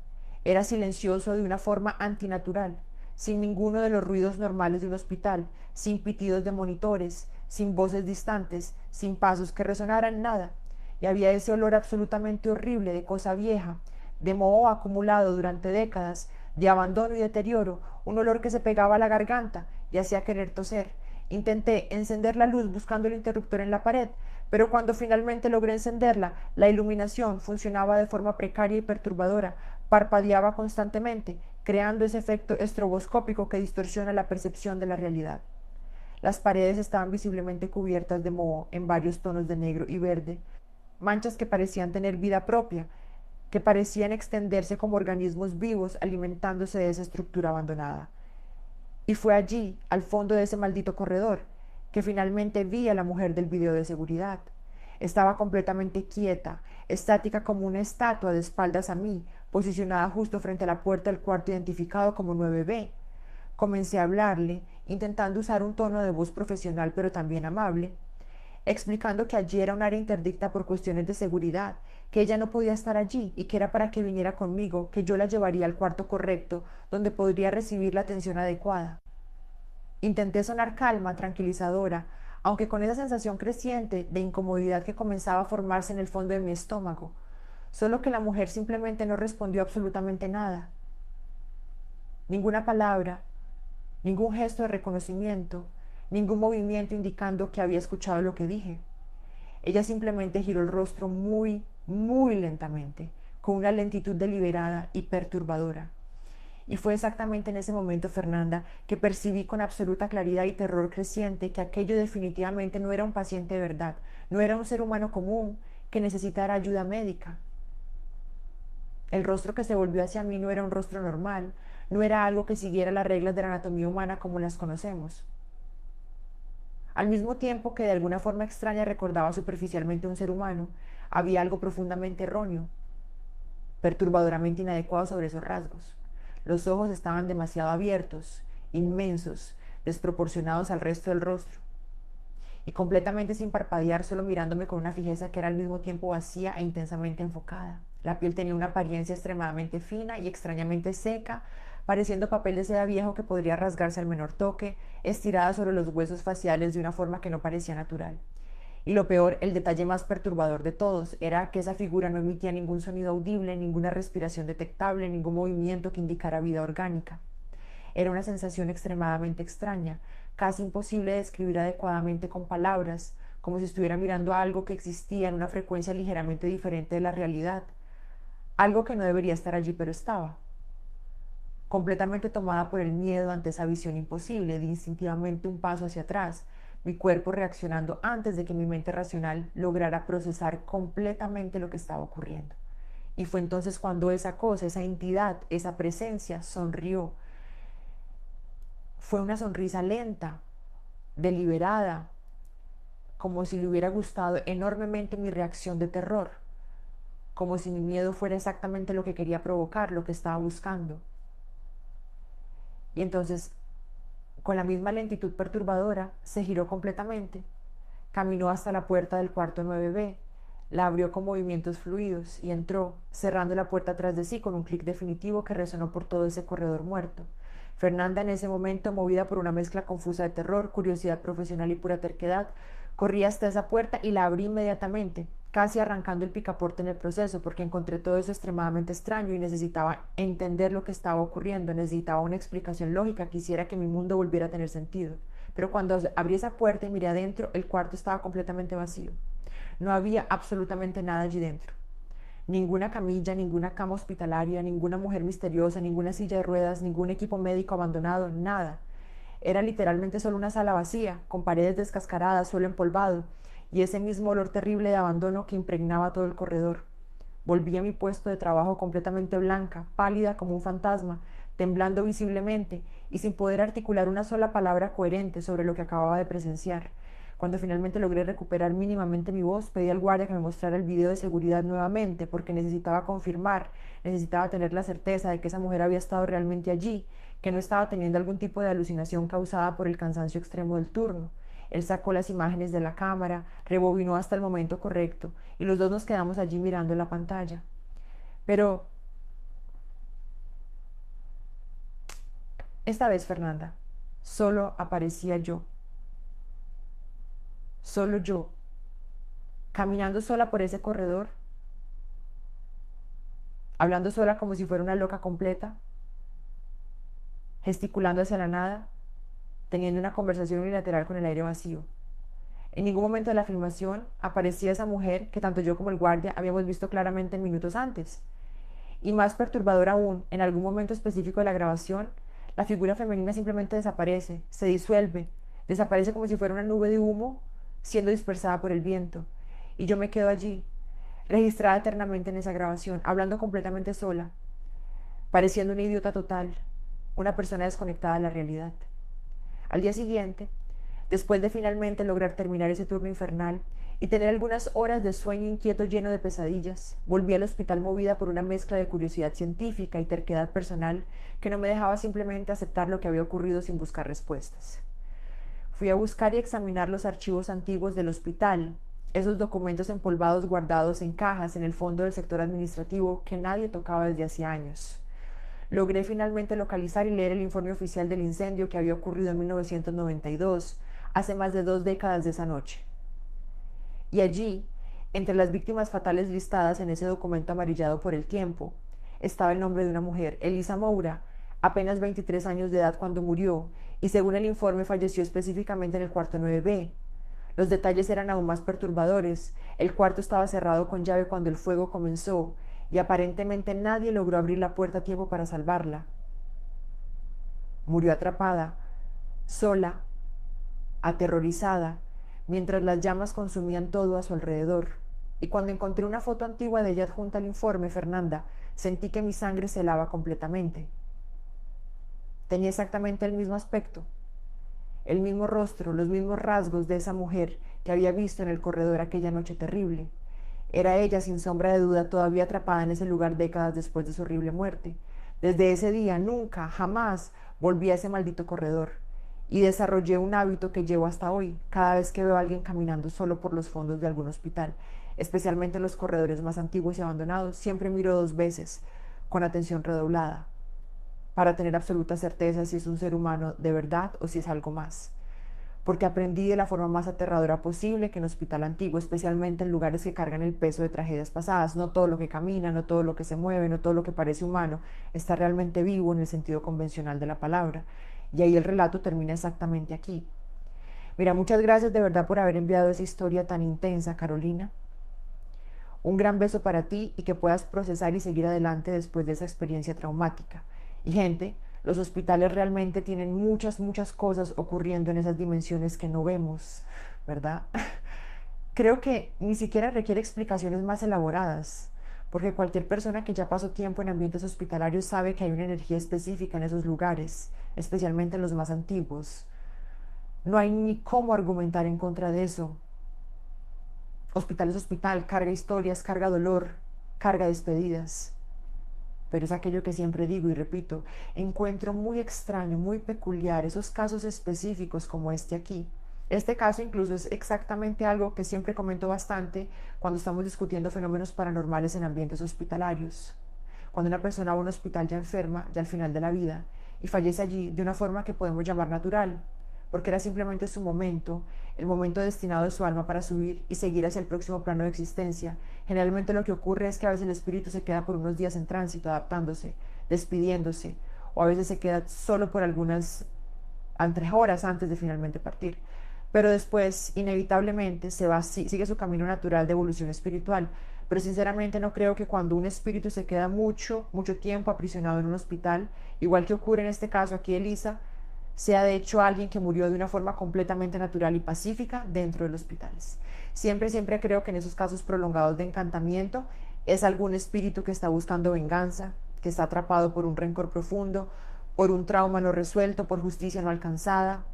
Era silencioso de una forma antinatural, sin ninguno de los ruidos normales de un hospital, sin pitidos de monitores, sin voces distantes, sin pasos que resonaran, nada. Y había ese olor absolutamente horrible de cosa vieja, de moho acumulado durante décadas, de abandono y deterioro, un olor que se pegaba a la garganta y hacía querer toser. Intenté encender la luz buscando el interruptor en la pared, pero cuando finalmente logré encenderla, la iluminación funcionaba de forma precaria y perturbadora, parpadeaba constantemente, creando ese efecto estroboscópico que distorsiona la percepción de la realidad. Las paredes estaban visiblemente cubiertas de moho en varios tonos de negro y verde, manchas que parecían tener vida propia, que parecían extenderse como organismos vivos alimentándose de esa estructura abandonada. Y fue allí, al fondo de ese maldito corredor, que finalmente vi a la mujer del video de seguridad. Estaba completamente quieta, estática como una estatua de espaldas a mí, posicionada justo frente a la puerta del cuarto identificado como 9B. Comencé a hablarle, intentando usar un tono de voz profesional pero también amable, explicando que allí era un área interdicta por cuestiones de seguridad, que ella no podía estar allí y que era para que viniera conmigo, que yo la llevaría al cuarto correcto, donde podría recibir la atención adecuada. Intenté sonar calma, tranquilizadora, aunque con esa sensación creciente de incomodidad que comenzaba a formarse en el fondo de mi estómago, solo que la mujer simplemente no respondió absolutamente nada. Ninguna palabra, ningún gesto de reconocimiento, ningún movimiento indicando que había escuchado lo que dije. Ella simplemente giró el rostro muy, muy lentamente, con una lentitud deliberada y perturbadora. Y fue exactamente en ese momento, Fernanda, que percibí con absoluta claridad y terror creciente que aquello definitivamente no era un paciente de verdad, no era un ser humano común que necesitara ayuda médica. El rostro que se volvió hacia mí no era un rostro normal, no era algo que siguiera las reglas de la anatomía humana como las conocemos. Al mismo tiempo que de alguna forma extraña recordaba superficialmente a un ser humano, había algo profundamente erróneo, perturbadoramente inadecuado sobre esos rasgos. Los ojos estaban demasiado abiertos, inmensos, desproporcionados al resto del rostro, y completamente sin parpadear, solo mirándome con una fijeza que era al mismo tiempo vacía e intensamente enfocada. La piel tenía una apariencia extremadamente fina y extrañamente seca, pareciendo papel de seda viejo que podría rasgarse al menor toque, estirada sobre los huesos faciales de una forma que no parecía natural. Y lo peor, el detalle más perturbador de todos, era que esa figura no emitía ningún sonido audible, ninguna respiración detectable, ningún movimiento que indicara vida orgánica. Era una sensación extremadamente extraña, casi imposible de describir adecuadamente con palabras, como si estuviera mirando a algo que existía en una frecuencia ligeramente diferente de la realidad, algo que no debería estar allí pero estaba. Completamente tomada por el miedo ante esa visión imposible, di instintivamente un paso hacia atrás, mi cuerpo reaccionando antes de que mi mente racional lograra procesar completamente lo que estaba ocurriendo. Y fue entonces cuando esa cosa, esa entidad, esa presencia sonrió. Fue una sonrisa lenta, deliberada, como si le hubiera gustado enormemente mi reacción de terror, como si mi miedo fuera exactamente lo que quería provocar, lo que estaba buscando. Y entonces, con la misma lentitud perturbadora, se giró completamente, caminó hasta la puerta del cuarto 9B, la abrió con movimientos fluidos y entró, cerrando la puerta tras de sí con un clic definitivo que resonó por todo ese corredor muerto. Fernanda, en ese momento, movida por una mezcla confusa de terror, curiosidad profesional y pura terquedad, corrí hasta esa puerta y la abrí inmediatamente, casi arrancando el picaporte en el proceso, porque encontré todo eso extremadamente extraño y necesitaba entender lo que estaba ocurriendo, necesitaba una explicación lógica que hiciera que mi mundo volviera a tener sentido. Pero cuando abrí esa puerta y miré adentro, el cuarto estaba completamente vacío. No había absolutamente nada allí dentro. Ninguna camilla, ninguna cama hospitalaria, ninguna mujer misteriosa, ninguna silla de ruedas, ningún equipo médico abandonado, nada. Era literalmente solo una sala vacía, con paredes descascaradas, suelo empolvado, y ese mismo olor terrible de abandono que impregnaba todo el corredor. Volví a mi puesto de trabajo completamente blanca, pálida como un fantasma, temblando visiblemente y sin poder articular una sola palabra coherente sobre lo que acababa de presenciar. Cuando finalmente logré recuperar mínimamente mi voz, pedí al guardia que me mostrara el video de seguridad nuevamente, porque necesitaba confirmar, necesitaba tener la certeza de que esa mujer había estado realmente allí, que no estaba teniendo algún tipo de alucinación causada por el cansancio extremo del turno. Él sacó las imágenes de la cámara, rebobinó hasta el momento correcto y los dos nos quedamos allí mirando la pantalla. Pero esta vez, Fernanda, solo aparecía yo, solo yo, caminando sola por ese corredor, hablando sola como si fuera una loca completa, gesticulando hacia la nada, teniendo una conversación unilateral con el aire vacío. En ningún momento de la filmación aparecía esa mujer que tanto yo como el guardia habíamos visto claramente en minutos antes. Y más perturbador aún, en algún momento específico de la grabación, la figura femenina simplemente desaparece, se disuelve, desaparece como si fuera una nube de humo siendo dispersada por el viento. Y yo me quedo allí, registrada eternamente en esa grabación, hablando completamente sola, pareciendo una idiota total, una persona desconectada de la realidad. Al día siguiente, después de finalmente lograr terminar ese turno infernal y tener algunas horas de sueño inquieto lleno de pesadillas, volví al hospital movida por una mezcla de curiosidad científica y terquedad personal que no me dejaba simplemente aceptar lo que había ocurrido sin buscar respuestas. Fui a buscar y examinar los archivos antiguos del hospital, esos documentos empolvados guardados en cajas en el fondo del sector administrativo que nadie tocaba desde hacía años. Logré finalmente localizar y leer el informe oficial del incendio que había ocurrido en 1992, hace más de 2 décadas de esa noche. Y allí, entre las víctimas fatales listadas en ese documento amarillado por el tiempo, estaba el nombre de una mujer, Elisa Moura, apenas 23 años de edad cuando murió, y según el informe falleció específicamente en el cuarto 9B. Los detalles eran aún más perturbadores. El cuarto estaba cerrado con llave cuando el fuego comenzó, y aparentemente nadie logró abrir la puerta a tiempo para salvarla. Murió atrapada, sola, aterrorizada, mientras las llamas consumían todo a su alrededor. Y cuando encontré una foto antigua de ella adjunta al informe, Fernanda, sentí que mi sangre se helaba completamente. Tenía exactamente el mismo aspecto, el mismo rostro, los mismos rasgos de esa mujer que había visto en el corredor aquella noche terrible. Era ella, sin sombra de duda, todavía atrapada en ese lugar décadas después de su horrible muerte. Desde ese día, nunca, jamás volví a ese maldito corredor. Y desarrollé un hábito que llevo hasta hoy, cada vez que veo a alguien caminando solo por los fondos de algún hospital, especialmente en los corredores más antiguos y abandonados, siempre miro 2 veces, con atención redoblada, para tener absoluta certeza si es un ser humano de verdad o si es algo más. Porque aprendí de la forma más aterradora posible que en hospital antiguo, especialmente en lugares que cargan el peso de tragedias pasadas, no todo lo que camina, no todo lo que se mueve, no todo lo que parece humano está realmente vivo en el sentido convencional de la palabra. Y ahí el relato termina exactamente aquí. Mira, muchas gracias de verdad por haber enviado esa historia tan intensa, Carolina. Un gran beso para ti y que puedas procesar y seguir adelante después de esa experiencia traumática. Y gente, los hospitales realmente tienen muchas, muchas cosas ocurriendo en esas dimensiones que no vemos, ¿verdad? Creo que ni siquiera requiere explicaciones más elaboradas, porque cualquier persona que ya pasó tiempo en ambientes hospitalarios sabe que hay una energía específica en esos lugares, especialmente en los más antiguos. No hay ni cómo argumentar en contra de eso. Hospital es hospital, carga historias, carga dolor, carga despedidas. Pero es aquello que siempre digo y repito, encuentro muy extraño, muy peculiar esos casos específicos como este aquí. Este caso incluso es exactamente algo que siempre comento bastante cuando estamos discutiendo fenómenos paranormales en ambientes hospitalarios. Cuando una persona va a un hospital ya enferma, ya al final de la vida, y fallece allí de una forma que podemos llamar natural, porque era simplemente su momento, el momento destinado de su alma para subir y seguir hacia el próximo plano de existencia. Generalmente lo que ocurre es que a veces el espíritu se queda por unos días en tránsito, adaptándose, despidiéndose, o a veces se queda solo por algunas 3 horas antes de finalmente partir. Pero después, inevitablemente, se va, sigue su camino natural de evolución espiritual. Pero sinceramente no creo que cuando un espíritu se queda mucho, mucho tiempo aprisionado en un hospital, igual que ocurre en este caso aquí, Elisa, sea de hecho alguien que murió de una forma completamente natural y pacífica dentro de los hospitales. Siempre creo que en esos casos prolongados de encantamiento es algún espíritu que está buscando venganza, que está atrapado por un rencor profundo, por un trauma no resuelto, por justicia no alcanzada.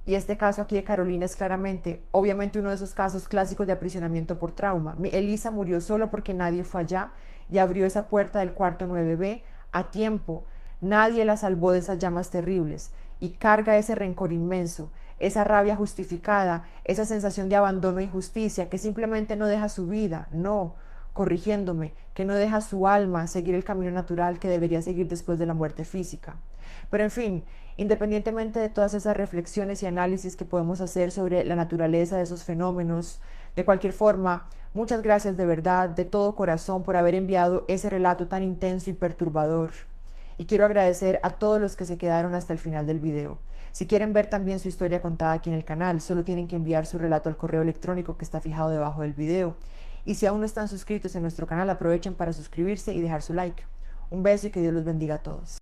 Y este caso aquí de Carolina es claramente, obviamente, uno de esos casos clásicos de aprisionamiento por trauma. Elisa murió solo porque nadie fue allá y abrió esa puerta del cuarto 9B a tiempo. Nadie la salvó de esas llamas terribles y carga ese rencor inmenso, esa rabia justificada, esa sensación de abandono e injusticia que simplemente no deja su vida, no, corrigiéndome, que no deja su alma seguir el camino natural que debería seguir después de la muerte física. Pero en fin, independientemente de todas esas reflexiones y análisis que podemos hacer sobre la naturaleza de esos fenómenos, de cualquier forma, muchas gracias de verdad, de todo corazón, por haber enviado ese relato tan intenso y perturbador. Y quiero agradecer a todos los que se quedaron hasta el final del video. Si quieren ver también su historia contada aquí en el canal, solo tienen que enviar su relato al correo electrónico que está fijado debajo del video. Y si aún no están suscritos en nuestro canal, aprovechen para suscribirse y dejar su like. Un beso y que Dios los bendiga a todos.